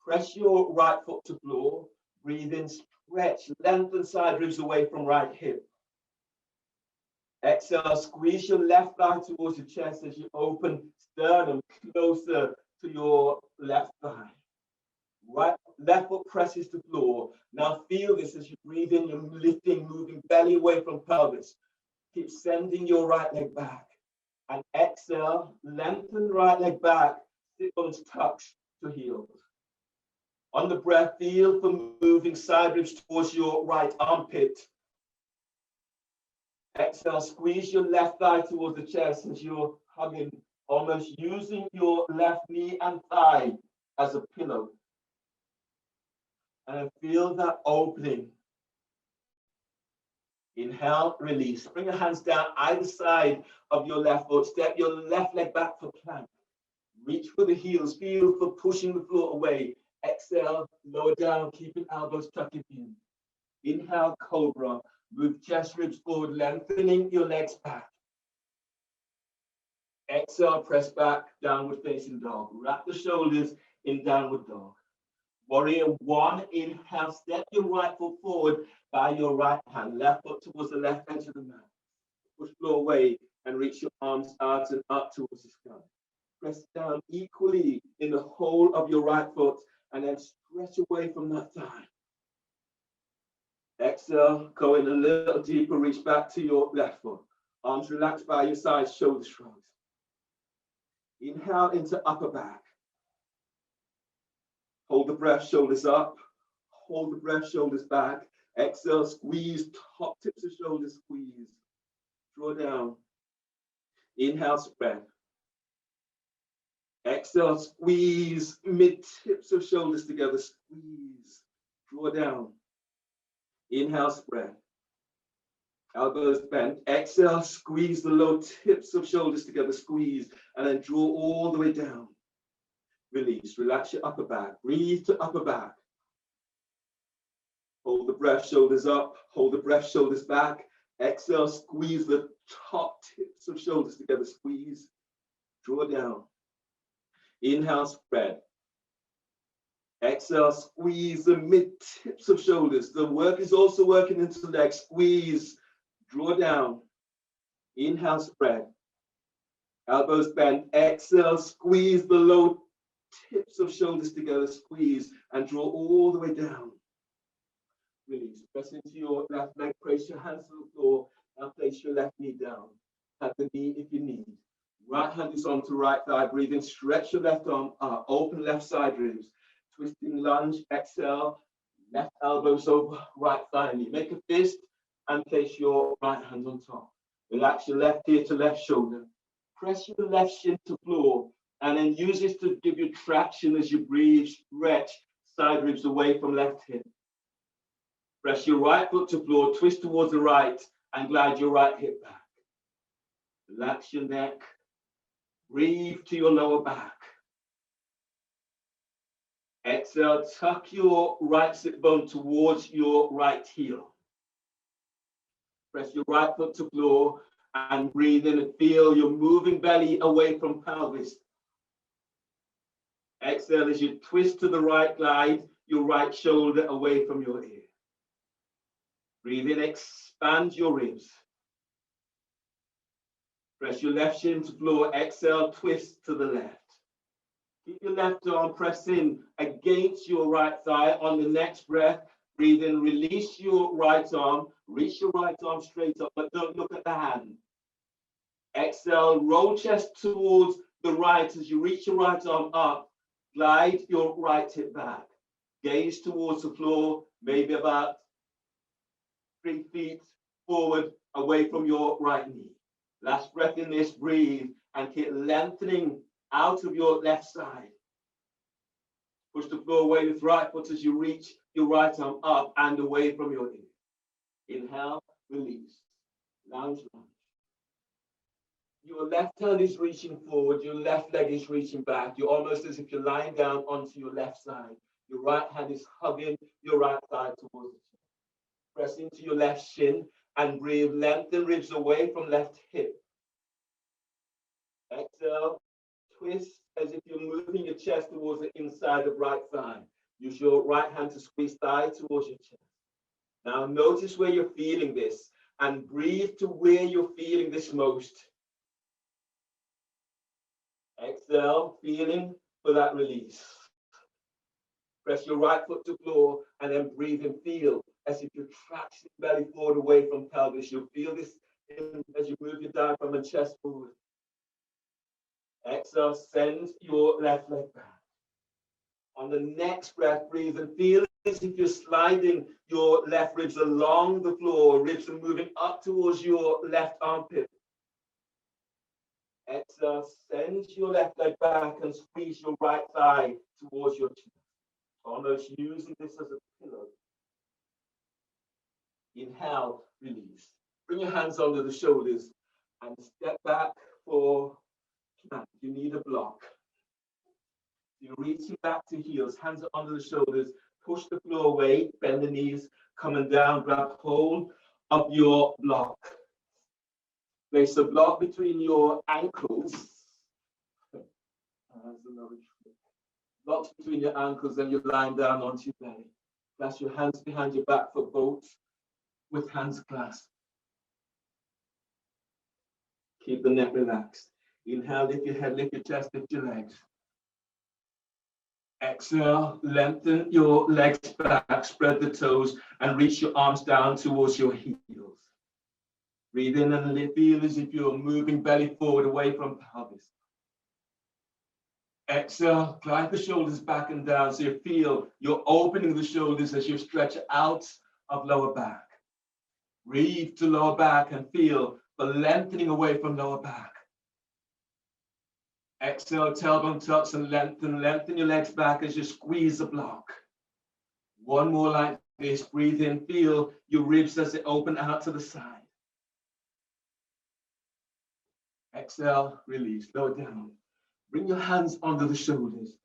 Press your right foot to floor. Breathe in, stretch, lengthen side ribs away from right hip. Exhale, squeeze your left thigh towards your chest as you open sternum closer to your left thigh. Left foot presses to floor. Now feel this as you breathe in, you're lifting, moving belly away from pelvis. Keep sending your right leg back. And exhale, lengthen right leg back, sit bones touch to heels. On the breath, feel for moving side ribs towards your right armpit. Exhale, squeeze your left thigh towards the chest as you're hugging, almost using your left knee and thigh as a pillow. And feel that opening. Inhale, release. Bring your hands down either side of your left foot. Step your left leg back for plank. Reach for the heels. Feel for pushing the floor away. Exhale, lower down, keeping elbows tucking in. Inhale, cobra. Move chest ribs forward, lengthening your legs back. Exhale, press back, downward facing dog. Wrap the shoulders in downward dog. Warrior one, inhale, step your right foot forward by your right hand, left foot towards the left edge of the mat. Push floor away and reach your arms out and up towards the sky. Press down equally in the whole of your right foot and then stretch away from that thigh. Exhale, go in a little deeper, reach back to your left foot. Arms relaxed by your sides, shoulders shrugged. Inhale into upper back. Hold the breath, shoulders up. Hold the breath, shoulders back. Exhale, squeeze, top tips of shoulders, squeeze. Draw down. Inhale, spread. Exhale, squeeze, mid tips of shoulders together, squeeze. Draw down. Inhale, spread. Elbows bent. Exhale, squeeze the low tips of shoulders together, squeeze, and then draw all the way down. Release. Relax your upper back. Breathe to upper back. Hold the breath, shoulders up. Hold the breath, shoulders back. Exhale, squeeze the top tips of shoulders together, squeeze. Draw down. Inhale, spread. Exhale, squeeze the mid tips of shoulders. The work is also working into the legs. Squeeze. Draw down. Inhale, spread. Elbows bent. Exhale, squeeze the low tips of shoulders together. Squeeze and draw all the way down. Release. Press into your left leg. Place your hands to the floor. Now place your left knee down. Tap the knee if you need. Right hand is onto right thigh. Breathe in. Stretch your left arm up. Open left side ribs. Twisting lunge. Exhale. Left elbows over right thigh knee. Make a fist and place your right hand on top. Relax your left ear to left shoulder. Press your left shin to floor and then use this to give you traction as you breathe. Stretch side ribs away from left hip. Press your right foot to floor, twist towards the right and glide your right hip back. Relax your neck. Breathe to your lower back. Exhale, tuck your right sit bone towards your right heel. Press your right foot to floor and breathe in and feel your moving belly away from pelvis. Exhale as you twist to the right, glide your right shoulder away from your ear. Breathe in, expand your ribs. Press your left shin to floor. Exhale, twist to the left. Keep your left arm pressed in against your right thigh. On the next breath, breathe in, release your right arm, reach your right arm straight up, but don't look at the hand. Exhale, roll chest towards the right as you reach your right arm up. Glide your right hip back. Gaze towards the floor, maybe about 3 feet forward away from your right knee. Last breath in this, breathe and keep lengthening out of your left side. Push the floor away with right foot as you reach your right arm up and away from your ear. Inhale, release. Lunge, lunge. Your left hand is reaching forward, your left leg is reaching back. You're almost as if you're lying down onto your left side. Your right hand is hugging your right thigh towards the chin. Press into your left shin and breathe. Lengthen ribs away from left hip. Exhale, twist as if you're moving your chest towards the inside of right thigh. Use your right hand to squeeze thigh towards your chest. Now notice where you're feeling this and breathe to where you're feeling this most. Exhale, feeling for that release. Press your right foot to floor and then breathe and feel as if you're tractioning belly forward away from pelvis. You'll feel this as you move your diaphragm and chest forward. Exhale, send your left leg back. On the next breath, breathe and feel as if you're sliding your left ribs along the floor. Ribs are moving up towards your left armpit. Exhale, send your left leg back and squeeze your right thigh towards your chest. Almost using this as a pillow. Inhale, release. Bring your hands under the shoulders and step back for plank. You need a block. You're reaching back to heels, hands are under the shoulders, push the floor away, bend the knees, coming down, grab hold of your block. Place the block between your ankles. That's another trick. Blocks between your ankles and you're lying down onto your belly. Clasp your hands behind your back for both with hands clasped. Keep the neck relaxed. Inhale, lift your head, lift your chest, lift your legs. Exhale, lengthen your legs back, spread the toes, and reach your arms down towards your heels. Breathe in and feel as if you're moving belly forward away from pelvis. Exhale, glide the shoulders back and down so you feel you're opening the shoulders as you stretch out of lower back. Breathe to lower back and feel the lengthening away from lower back. Exhale, tailbone tucks and lengthen your legs back as you squeeze the block. One more like this. Breathe in, feel your ribs as they open out to the side. Exhale, release, lower down. Bring your hands under the shoulders.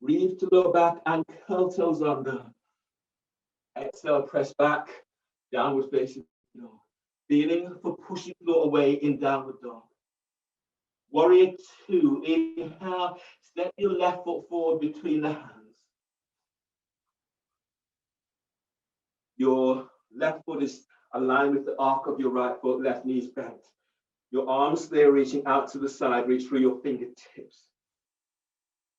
Breathe to lower back and curl toes under. Exhale, press back, downward facing dog. Feeling for pushing floor away in downward dog. Warrior 2, inhale, step your left foot forward between the hands. Your left foot is aligned with the arc of your right foot, left knee is bent. Your arms there reaching out to the side, reach through your fingertips.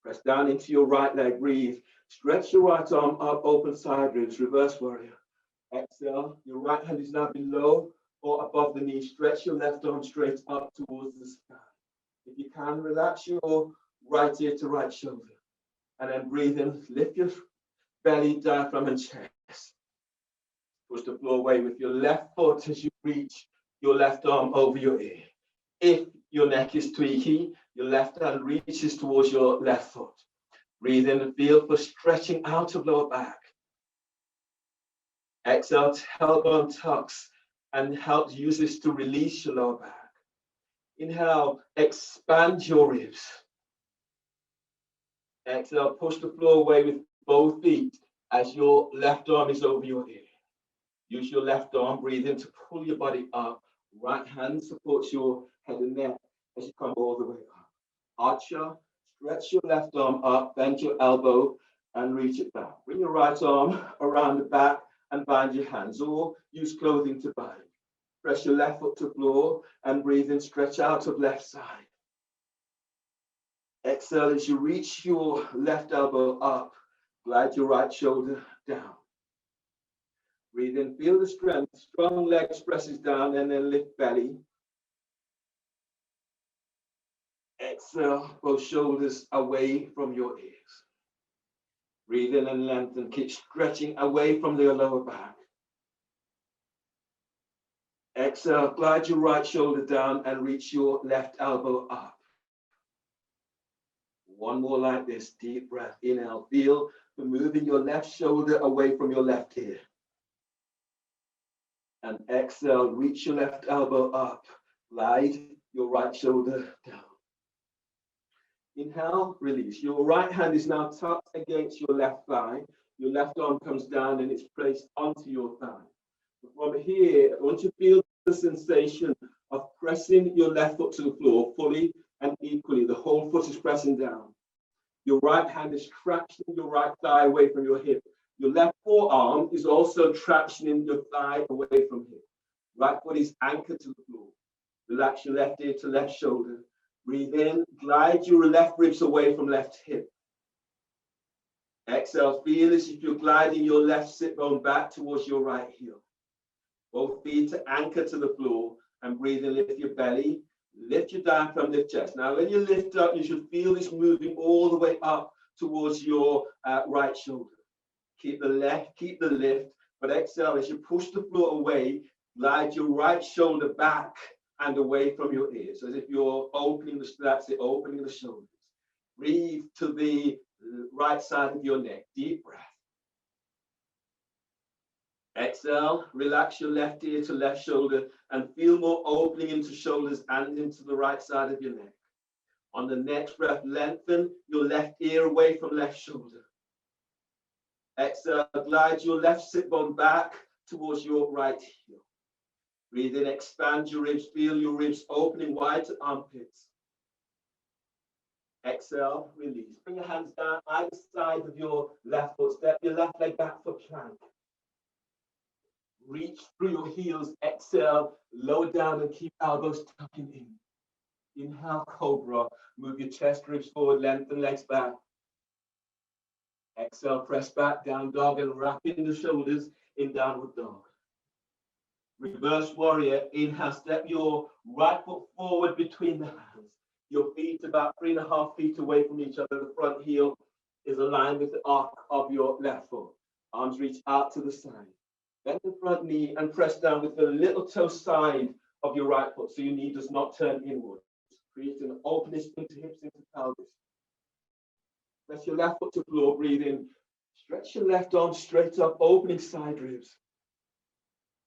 Press down into your right leg, breathe. Stretch your right arm up, open side ribs, reverse warrior. Exhale, your right hand is now below or above the knee. Stretch your left arm straight up towards the sky. If you can, relax your right ear to right shoulder. And then breathe in, lift your belly, diaphragm, and chest. Push the floor away with your left foot as you reach your left arm over your ear. If your neck is tweaky, your left hand reaches towards your left foot. Breathe in and feel for stretching out of lower back. Exhale, tailbone tucks and use this to release your lower back. Inhale, expand your ribs. Exhale, push the floor away with both feet as your left arm is over your ear. Use your left arm, breathe in to pull your body up. Right hand supports your head and neck as you come all the way up. Archer, stretch your left arm up, bend your elbow and reach it back. Bring your right arm around the back and bind your hands, or use clothing to bind. Press your left foot to floor and breathe in, stretch out of left side. Exhale as you reach your left elbow up, glide your right shoulder down. Breathe in, feel the strength, strong legs presses down and then lift belly. Exhale, both shoulders away from your ears. Breathe in and lengthen, keep stretching away from your lower back. Exhale, glide your right shoulder down and reach your left elbow up. One more like this, deep breath. Inhale, feel for moving your left shoulder away from your left ear. And exhale, reach your left elbow up. Glide your right shoulder down. Inhale, release. Your right hand is now tucked against your left thigh. Your left arm comes down and it's placed onto your thigh. From here, I want you to feel the sensation of pressing your left foot to the floor fully and equally. The whole foot is pressing down. Your right hand is tractioning your right thigh away from your hip. Your left forearm is also tractioning your thigh away from hip. Right foot is anchored to the floor. Relax your left ear to left shoulder. Breathe in, glide your left ribs away from left hip. Exhale, feel as if you're gliding your left sit bone back towards your right heel. Both feet are anchored to the floor and breathe in, lift your belly, lift your diaphragm, lift chest. Now, when you lift up, you should feel this moving all the way up towards your right shoulder. Keep the lift, but exhale as you push the floor away, glide your right shoulder back and away from your ears, as if you're opening opening the shoulders. Breathe to the right side of your neck, deep breath. Exhale, relax your left ear to left shoulder and feel more opening into shoulders and into the right side of your neck. On the next breath, lengthen your left ear away from left shoulder. Exhale, glide your left sit bone back towards your right heel. Breathe in, expand your ribs, feel your ribs opening wide to armpits. Exhale, release. Bring your hands down either side of your left foot. Step your left leg back for plank. Reach through your heels. Exhale, lower down and keep elbows tucking in. Inhale, cobra. Move your chest ribs forward, lengthen legs back. Exhale, press back, down dog, and wrap in the shoulders in downward dog. Reverse warrior. Inhale, step your right foot forward between the hands. Your feet about 3.5 feet away from each other. The front heel is aligned with the arc of your left foot. Arms reach out to the side. Bend the front knee and press down with the little toe side of your right foot so your knee does not turn inwards. Create an openness into hips, into pelvis. Press your left foot to floor, breathe in. Stretch your left arm straight up, opening side ribs.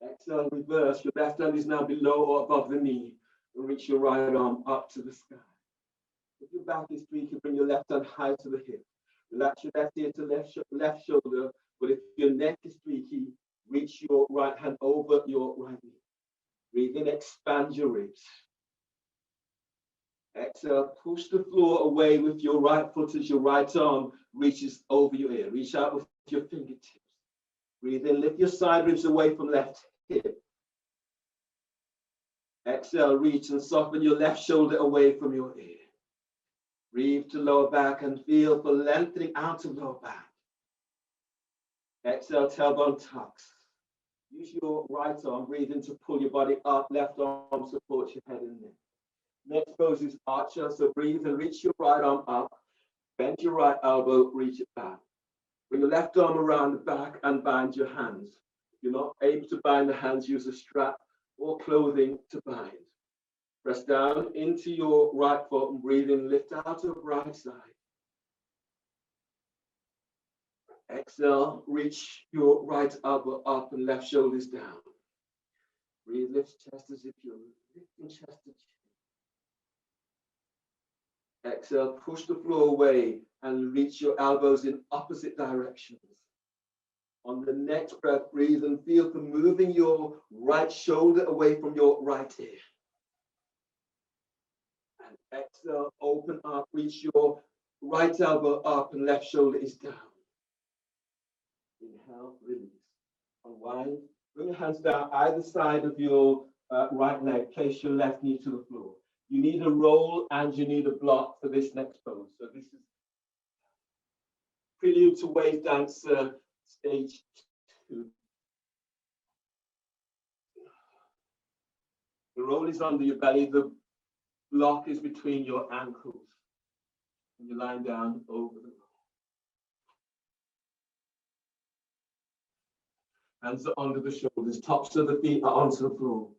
Exhale, reverse. Your left hand is now below or above the knee. And reach your right arm up to the sky. If your back is tweaking, bring your left hand high to the hip. Relax your left ear to left shoulder. But if your neck is tweaky, reach your right hand over your right knee. Breathe in, expand your ribs. Exhale, push the floor away with your right foot as your right arm reaches over your ear. Reach out with your fingertips. Breathe in, lift your side ribs away from left hip. Exhale, reach and soften your left shoulder away from your ear. Breathe to lower back and feel for lengthening out of lower back. Exhale, tailbone tucks. Use your right arm, breathe in to pull your body up. Left arm supports your head and neck. Next pose is archer, so breathe and reach your right arm up. Bend your right elbow, reach it back. Bring your left arm around the back and bind your hands. If you're not able to bind the hands, use a strap or clothing to bind. Press down into your right foot and breathe in, lift out of right side. Exhale, reach your right elbow up and left shoulders down. Breathe, lift chest as if you're lifting chest to chin. Exhale, push the floor away and reach your elbows in opposite directions. On the next breath, breathe and feel for moving your right shoulder away from your right ear. And exhale, open up, reach your right elbow up and left shoulder is down. Inhale, release. Unwind. Bring your hands down either side of your right leg. Place your left knee to the floor. You need a roll and you need a block for this next pose. So this is Prelude to Wave Dancer stage 2. The roll is under your belly. The block is between your ankles. And you're lying down over the roll. Hands are under the shoulders. Tops of the feet are onto the floor.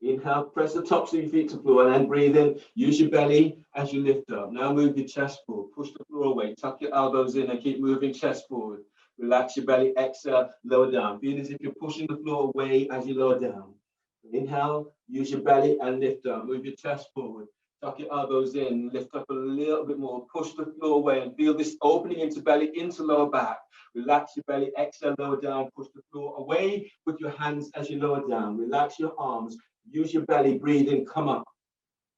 Inhale, press the tops of your feet to the floor and then breathe in. Use your belly as you lift up. Now move your chest forward. Push the floor away. Tuck your elbows in and keep moving chest forward. Relax your belly. Exhale, lower down. Feel as if you're pushing the floor away as you lower down. Inhale, use your belly and lift up. Move your chest forward. Tuck your elbows in. Lift up a little bit more. Push the floor away and feel this opening into belly, into lower back. Relax your belly. Exhale, lower down. Push the floor away with your hands as you lower down. Relax your arms. Use your belly, breathe in, come up.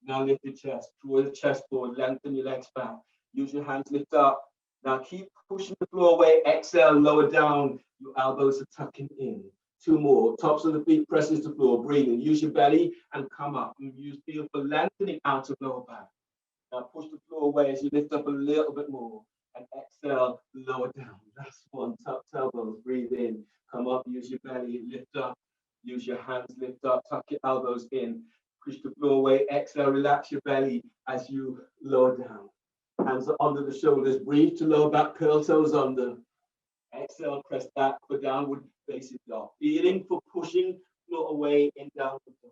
Now lift your chest, draw the chest forward, lengthen your legs back. Use your hands, lift up. Now keep pushing the floor away, exhale, lower down. Your elbows are tucking in. 2 more, tops of the feet presses the floor, breathe in. Use your belly and come up. And use feel for lengthening out of lower back. Now push the floor away as you lift up a little bit more. And exhale, lower down. Last one, tuck elbows, breathe in. Come up, use your belly, lift up. Use your hands, lift up, tuck your elbows in, push the floor away, exhale, relax your belly as you lower down. Hands are under the shoulders, breathe to lower back, curl toes under. Exhale, press back for downward facing dog. Feeling for pushing floor away in downward dog.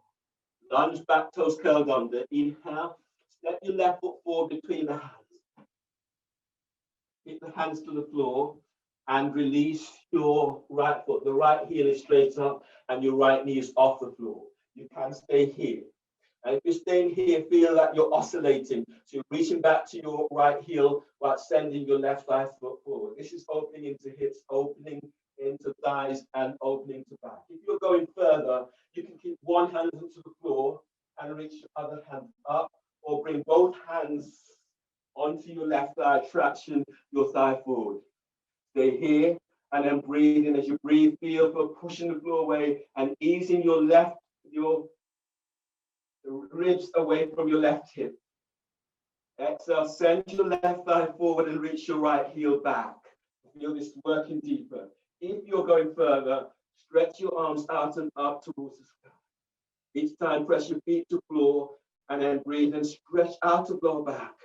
Lunge, back toes curled under. Inhale, step your left foot forward between the hands. Hit the hands to the floor. And release your right foot. The right heel is straight up and your right knee is off the floor. You can stay here. And if you're staying here, feel like you're oscillating. So you're reaching back to your right heel while sending your left thigh foot forward. This is opening into hips, opening into thighs, and opening to back. If you're going further, you can keep one hand onto the floor and reach your other hand up, or bring both hands onto your left thigh, traction your thigh forward. Stay here and then breathe in. As you breathe, feel for pushing the floor away and easing your ribs away from your left hip. Exhale, send your left thigh forward and reach your right heel back. Feel this working deeper. If you're going further, stretch your arms out and up towards the sky. Each time, press your feet to floor and then breathe and stretch out of lower back.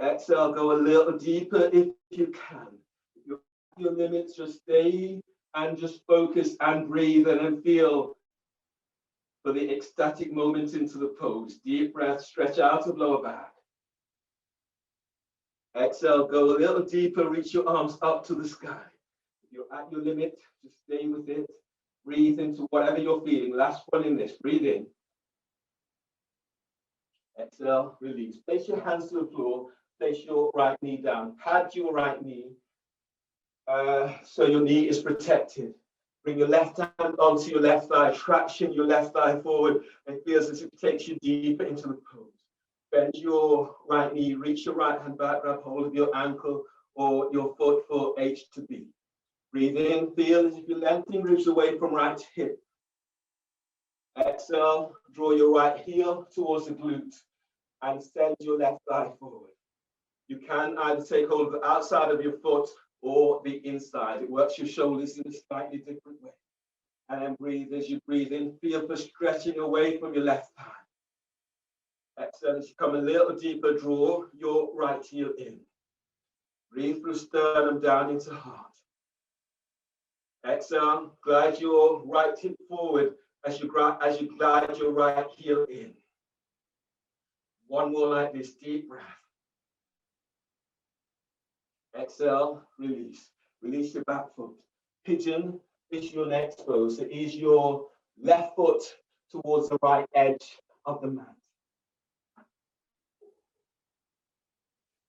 Exhale, go a little deeper if you can. If you're at your limits, just stay and just focus and breathe and feel for the ecstatic moment into the pose. Deep breath, stretch out of lower back. Exhale, go a little deeper, reach your arms up to the sky. If you're at your limit, just stay with it. Breathe into whatever you're feeling. Last one in this, breathe in. Exhale, release. Place your hands to the floor, place your right knee down. Pad your right knee so your knee is protected. Bring your left hand onto your left thigh, traction your left thigh forward. It feels as if it takes you deeper into the pose. Bend your right knee, reach your right hand back, grab hold of your ankle or your foot for H to B. Breathe in, feel as if you're lengthening ribs away from right hip. Exhale, draw your right heel towards the glute and send your left thigh forward. You can either take hold of the outside of your foot or the inside. It works your shoulders in a slightly different way. And then breathe as you breathe in. Feel for stretching away from your left thigh. Exhale as you come a little deeper. Draw your right heel in. Breathe through sternum down into heart. Exhale, glide your right hip forward as you glide your right heel in. One more like this, deep breath. Exhale, release. Release your back foot. Pigeon is your next pose. So ease your left foot towards the right edge of the mat.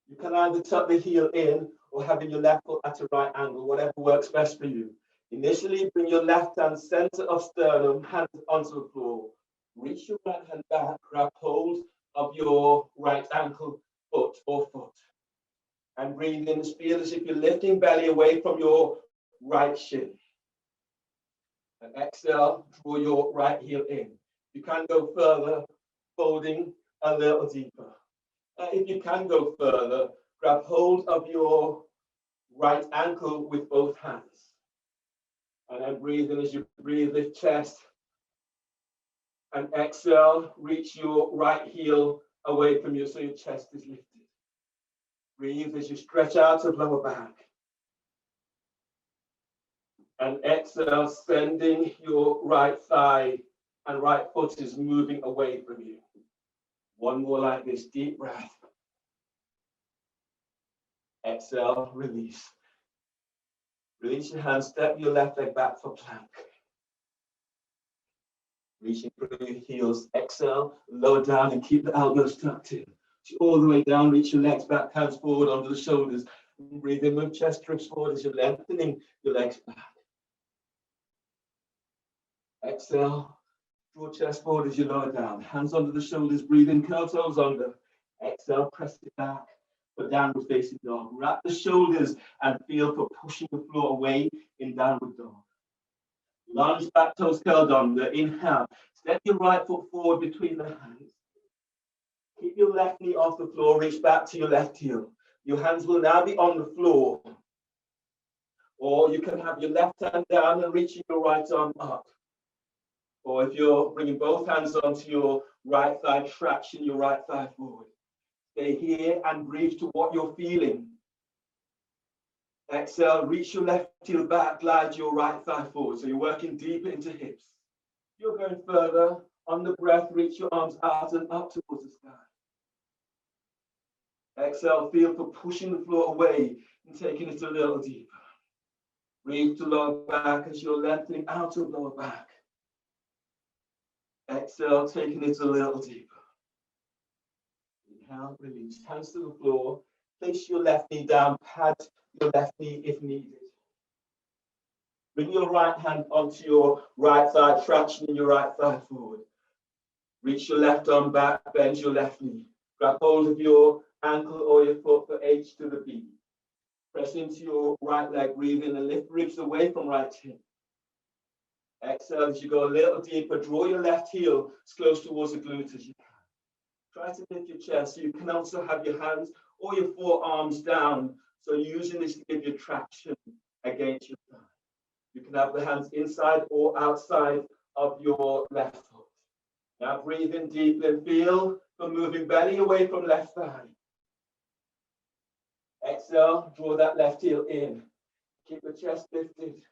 You can either tuck the heel in or having your left foot at a right angle, whatever works best for you. Initially, bring your left hand center of sternum, hands onto the floor. Reach your right hand back, grab hold of your right ankle, foot or foot. And breathe in, feel as if you're lifting belly away from your right shin. And exhale, draw your right heel in. You can go further, folding a little deeper. If you can go further, grab hold of your right ankle with both hands. And then breathe in as you breathe, lift chest. And exhale, reach your right heel away from you so your chest is lifted. Breathe as you stretch out of lower back. And exhale, sending your right thigh and right foot is moving away from you. One more like this, deep breath. Exhale, release. Release your hands, step your left leg back for plank. Reaching through your heels, exhale, lower down and keep the elbows tucked in. All the way down, reach your legs back, hands forward onto the shoulders. Breathe in, move chest strips forward as you're lengthening your legs back. Exhale, draw chest forward as you lower down. Hands under the shoulders, breathe in, curl toes under. Exhale, press it back for downward facing dog. Wrap the shoulders and feel for pushing the floor away in downward dog. Lunge, back toes curled under. Inhale, step your right foot forward between the hands. Keep your left knee off the floor, reach back to your left heel. Your hands will now be on the floor. Or you can have your left hand down and reaching your right arm up. Or if you're bringing both hands onto your right thigh, traction your right thigh forward. Stay here and breathe to what you're feeling. Exhale, reach your left heel back, glide your right thigh forward. So you're working deeper into hips. You're going further. On the breath, reach your arms out and up towards the sky. Exhale, feel for pushing the floor away and taking it a little deeper. Breathe to lower back as you're lengthening out of lower back. Exhale, taking it a little deeper. Inhale, release. Hands to the floor. Place your left knee down. Pad your left knee if needed. Bring your right hand onto your right thigh, traction your right thigh forward. Reach your left arm back, bend your left knee. Grab hold of your ankle or your foot for H to the B. Press into your right leg, breathe in and lift ribs away from right hip. Exhale as you go a little deeper, draw your left heel as close towards the glute as you can. Try to lift your chest so you can also have your hands or your forearms down. So using this to give you traction against your thigh. You can have the hands inside or outside of your left foot. Now breathe in deeply and feel for moving belly away from left thigh. Exhale, draw that left heel in. Keep the chest lifted.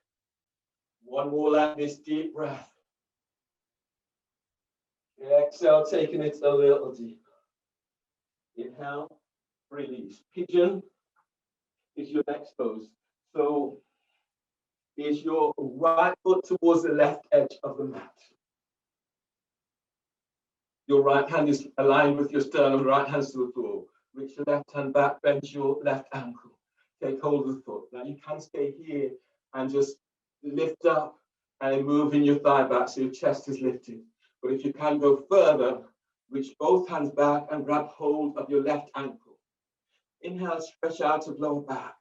One more like this, deep breath. Exhale, taking it a little deeper. Inhale, release. Pigeon is your next pose. So is your right foot towards the left edge of the mat. Your right hand is aligned with your sternum, right hand to the floor. Reach your left hand back, bend your left ankle. Take hold of the foot. Now you can stay here and just lift up and moving your thigh back so your chest is lifted. But if you can go further, reach both hands back and grab hold of your left ankle. Inhale, stretch out of lower back.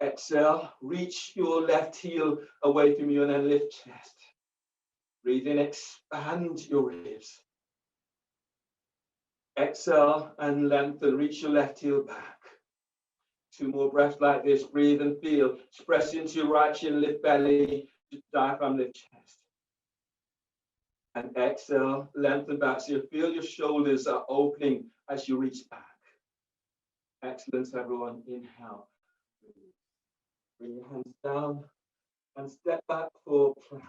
Exhale, reach your left heel away from you and then lift chest. Breathe in, expand your ribs. Exhale and lengthen, reach your left heel back. 2 more breaths like this. Breathe and feel. Press into your right shin, lift belly, diaphragm, lift chest. And exhale, lengthen back. So you feel your shoulders are opening as you reach back. Excellent, everyone. Inhale. Bring your hands down and step back for plank.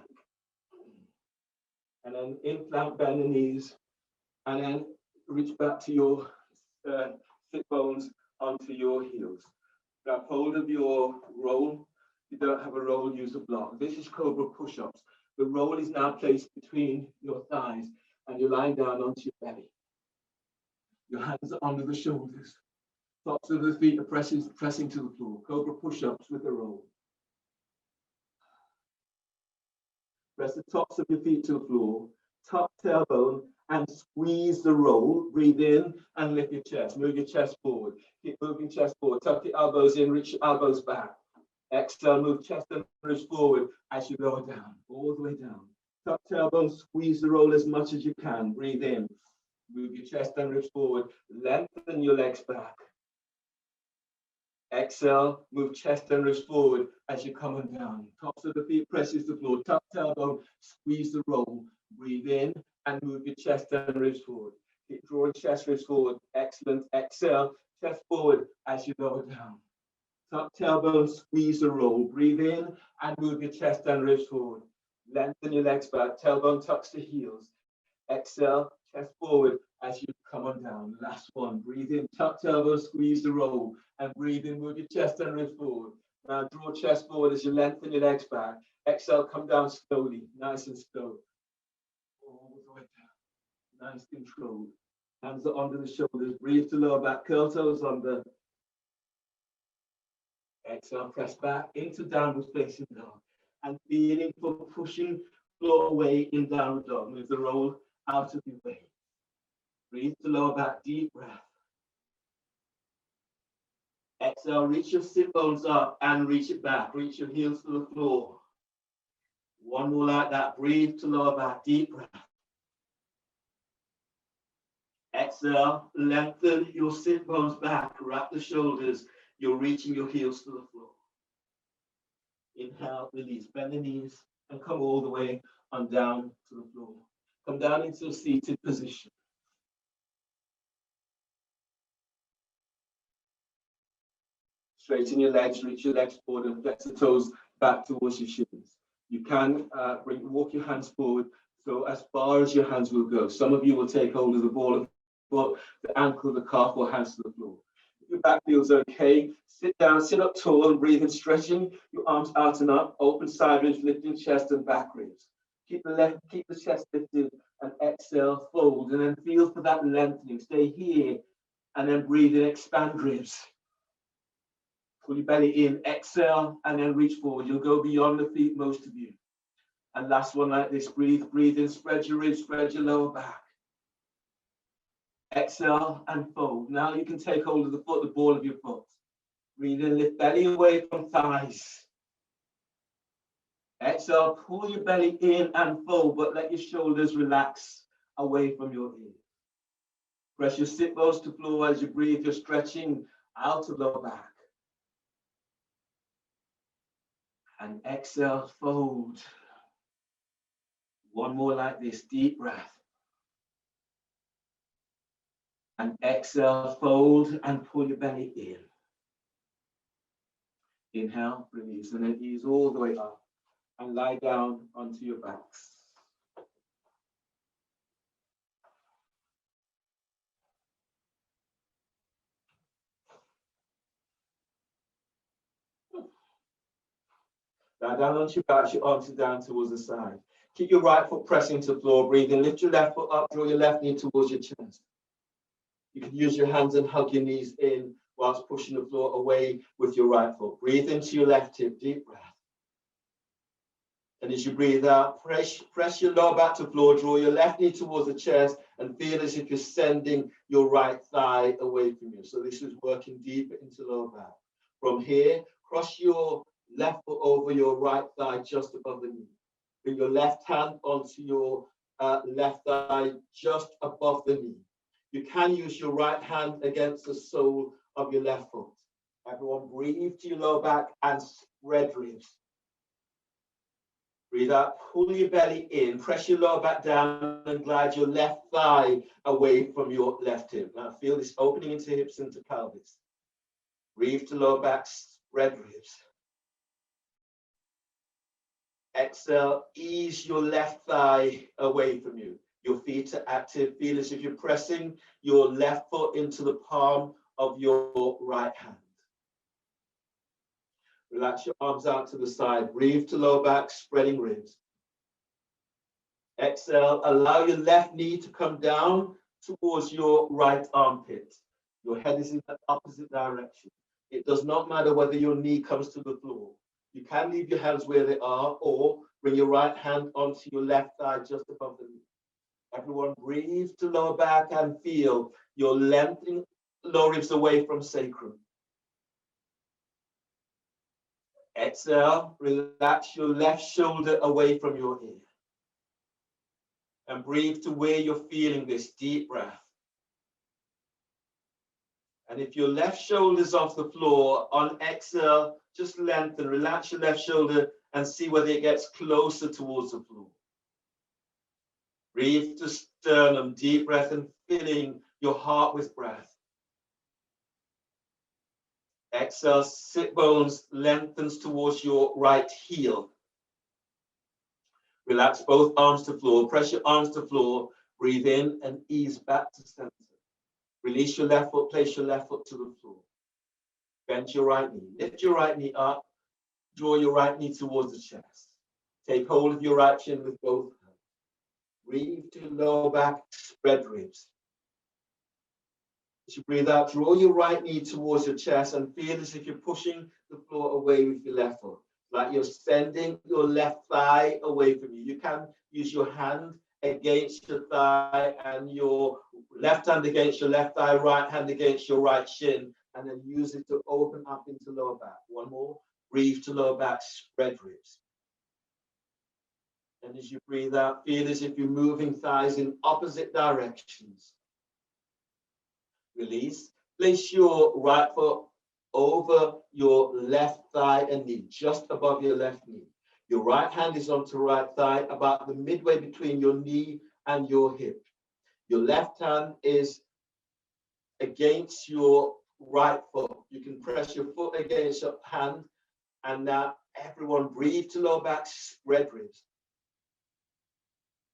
And then in plank, bend the knees. And then reach back to your sit bones onto your heels. Grab hold of your roll. If you don't have a roll, use a block. This is Cobra Push-Ups. The roll is now placed between your thighs and you're lying down onto your belly. Your hands are under the shoulders. Tops of the feet are pressing to the floor. Cobra Push-Ups with the roll. Press the tops of your feet to the floor. Top tailbone and squeeze the roll. Breathe in and lift your chest. Move your chest forward. Keep moving chest forward. Tuck your elbows in, reach your elbows back. Exhale, move chest and ribs forward as you go down, all the way down. Tuck tailbone, squeeze the roll as much as you can. Breathe in. Move your chest and ribs forward. Lengthen your legs back. Exhale, move chest and ribs forward as you're coming down. Tops of the feet presses the floor. Tuck tailbone, squeeze the roll. Breathe in and move your chest and ribs forward. Keep drawing chest ribs forward. Excellent. Exhale, chest forward as you go down. Tuck tailbone, squeeze the roll. Breathe in and move your chest and ribs forward. Lengthen your legs back. Tailbone tucks the heels. Exhale, chest forward as you come on down. Last one. Breathe in, tuck tailbone, squeeze the roll. And breathe in, move your chest and ribs forward. Now draw chest forward as you lengthen your legs back. Exhale, come down slowly, nice and slow. All the way down. Nice control. Hands are under the shoulders. Breathe to lower back. Curl toes under. Exhale, press back into downward facing dog. And feeling for pushing floor away in downward dog. Move the roll out of your way. Breathe to lower back. Deep breath. Exhale, reach your sit bones up and reach it back. Reach your heels to the floor. One more like that. Breathe to lower back. Deep breath. Exhale, lengthen your sit bones back. Wrap the shoulders. You're reaching your heels to the floor. Inhale, release. Bend the knees and come all the way on down to the floor. Come down into a seated position. Straighten your legs, reach your legs forward and flex the toes back towards your shins. You can walk your hands forward, so as far as your hands will go. Some of you will take hold of the ball of the foot, the ankle, the calf, or hands to the floor. If your back feels okay, sit down, sit up tall and breathe in, stretching your arms out and up, open side ribs, lifting chest and back ribs. Keep the chest lifted and exhale, fold, and then feel for that lengthening. Stay here and then breathe in, expand ribs. Pull your belly in, exhale, and then reach forward. You'll go beyond the feet, most of you. And last one like this, breathe in, spread your ribs, spread your lower back. Exhale and fold. Now you can take hold of the foot, the ball of your foot. Breathe in, lift belly away from thighs. Exhale, pull your belly in and fold, but let your shoulders relax away from your ears. Press your sit bones to floor as you breathe. You're stretching out of lower back. And exhale, fold. One more like this, deep breath. And exhale, fold and pull your belly in. Inhale, release, and then ease all the way up. and lie down onto your backs. Lie down onto your back, your arms are down towards the side. Keep your right foot pressing to the floor, breathing. Lift your left foot up, draw your left knee towards your chest. You can use your hands and hug your knees in whilst pushing the floor away with your right foot. Breathe into your left hip, deep breath. And as you breathe out, press your lower back to the floor, draw your left knee towards the chest, and feel as if you're sending your right thigh away from you. So this is working deeper into lower back. From here, cross your left foot over your right thigh just above the knee. Bring your left hand onto your left thigh just above the knee. You can use your right hand against the sole of your left foot. Everyone breathe to your lower back and spread ribs. Breathe out, pull your belly in, press your lower back down and glide your left thigh away from your left hip. Now feel this opening into hips and to pelvis. Breathe to lower back, spread ribs. Exhale, ease your left thigh away from you. Your feet are active. Feel as if you're pressing your left foot into the palm of your right hand. Relax your arms out to the side. Breathe to lower back, spreading ribs. Exhale, allow your left knee to come down towards your right armpit. Your head is in the opposite direction. It does not matter whether your knee comes to the floor. You can leave your hands where they are or bring your right hand onto your left thigh just above the knee. Everyone breathe to lower back and feel your lengthening lower ribs away from sacrum. Exhale, relax your left shoulder away from your ear. And breathe to where you're feeling this deep breath. And if your left shoulder's off the floor, on exhale, just lengthen, relax your left shoulder and see whether it gets closer towards the floor. Breathe to sternum, deep breath and filling your heart with breath. Exhale, sit bones lengthens towards your right heel. Relax both arms to floor, press your arms to floor, breathe in and ease back to center. Release your left foot, place your left foot to the floor. Bend your right knee, lift your right knee up, draw your right knee towards the chest. Take hold of your right shin with both hands. Breathe to lower back, spread ribs. As you breathe out, draw your right knee towards your chest and feel as if you're pushing the floor away with your left foot. Like you're sending your left thigh away from you. You can use your hand against your thigh and your left hand against your left thigh, right hand against your right shin, and then use it to open up into lower back. One more. Breathe to lower back, spread ribs. And as you breathe out, feel as if you're moving thighs in opposite directions. Release. Place your right foot over your left thigh and knee, just above your left knee. Your right hand is onto right thigh, about the midway between your knee and your hip. Your left hand is against your right foot. You can press your foot against your hand. And now everyone breathe to lower back, spread ribs.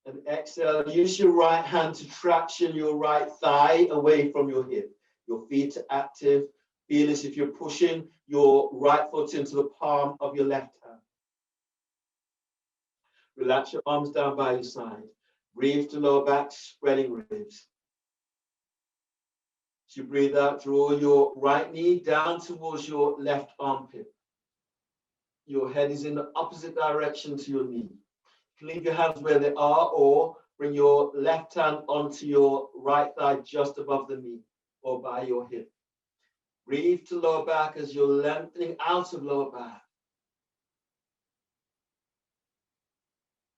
And exhale, use your right hand to traction your right thigh away from your hip. Your feet are active. Feel as if you're pushing your right foot into the palm of your left hand. Relax your arms down by your side. Breathe to lower back, spreading ribs. As you breathe out, draw your right knee down towards your left armpit. Your head is in the opposite direction to your knee. You can leave your hands where they are or bring your left hand onto your right thigh just above the knee or by your hip. Breathe to lower back as you're lengthening out of lower back.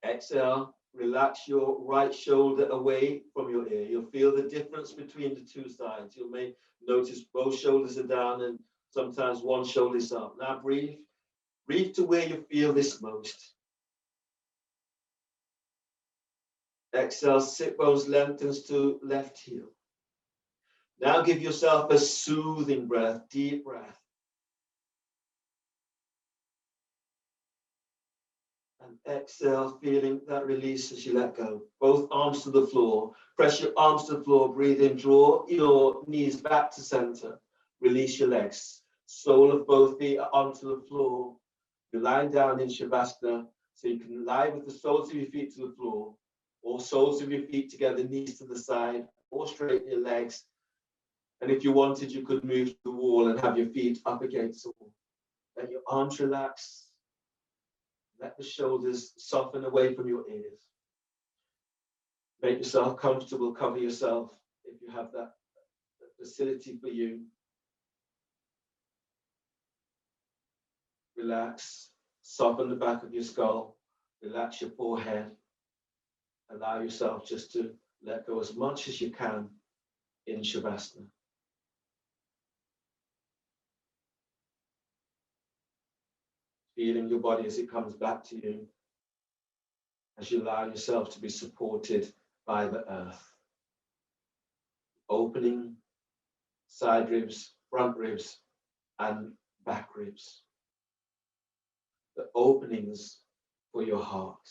Exhale, relax your right shoulder away from your ear. You'll feel the difference between the two sides. You may notice both shoulders are down and sometimes one shoulder is up. Now breathe. Breathe to where you feel this most. Exhale, sit bones lengthens to left heel. Now give yourself a soothing breath, deep breath. And exhale, feeling that release as you let go. Both arms to the floor. Press your arms to the floor. Breathe in. Draw your knees back to center. Release your legs. Sole of both feet are onto the floor. You're lying down in Shavasana, so you can lie with the soles of your feet to the floor, or soles of your feet together, knees to the side, or straighten your legs. And if you wanted, you could move to the wall and have your feet up against the wall. Let your arms relax. Let the shoulders soften away from your ears. Make yourself comfortable, cover yourself if you have that facility for you. Relax, soften the back of your skull, relax your forehead. Allow yourself just to let go as much as you can in Shavasana. Feeling your body as it comes back to you, as you allow yourself to be supported by the earth. Opening side ribs, front ribs, and back ribs. The openings for your heart.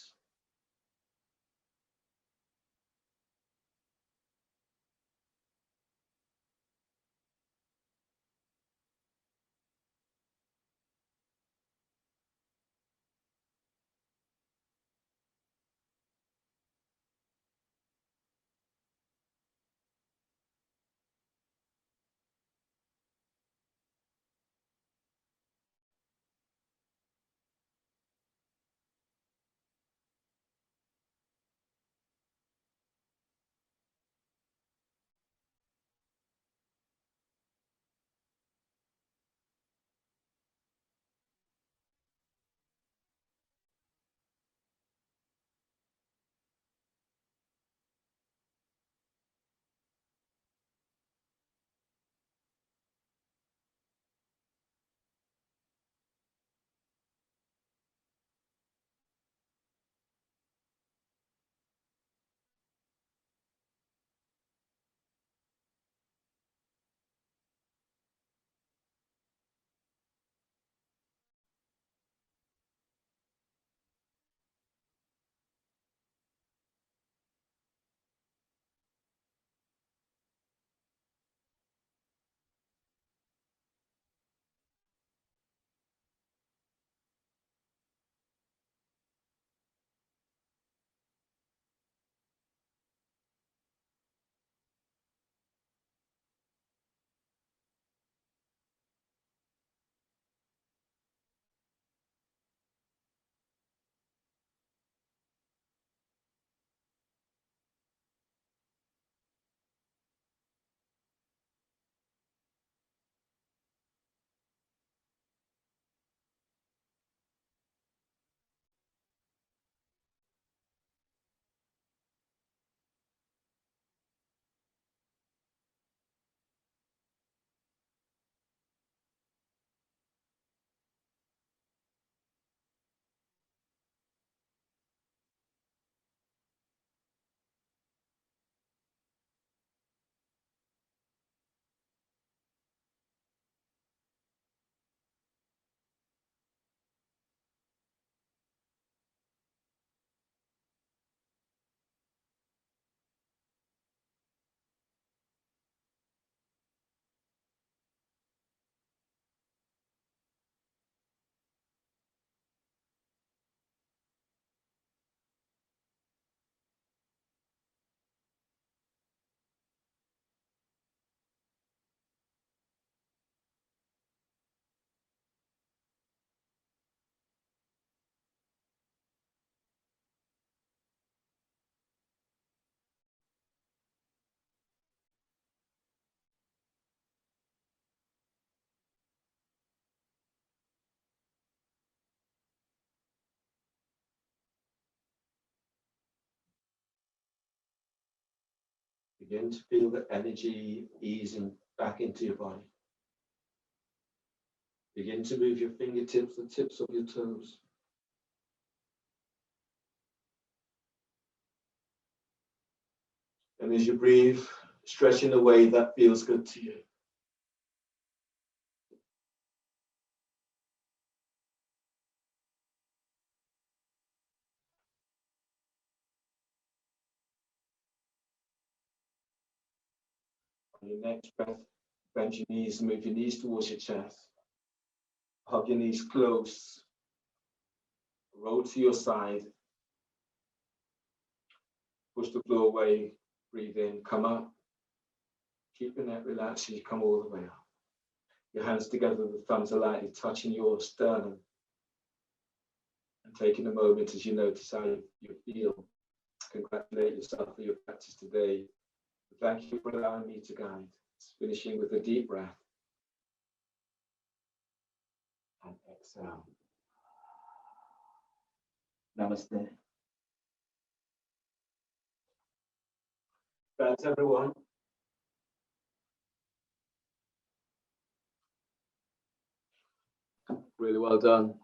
Begin to feel the energy easing back into your body. Begin to move your fingertips, the tips of your toes. And as you breathe, stretch in a way that feels good to you. Your next breath, bend your knees, move your knees towards your chest. Hug your knees close. Roll to your side. Push the floor away. Breathe in, come up. Keep your neck relaxed as you come all the way up. Your hands together, the thumbs are lightly touching your sternum. And taking a moment as you notice how you feel. Congratulate yourself for your practice today. Thank you for allowing me to guide. Finishing with a deep breath. And exhale. Namaste. Thanks, everyone. Really well done.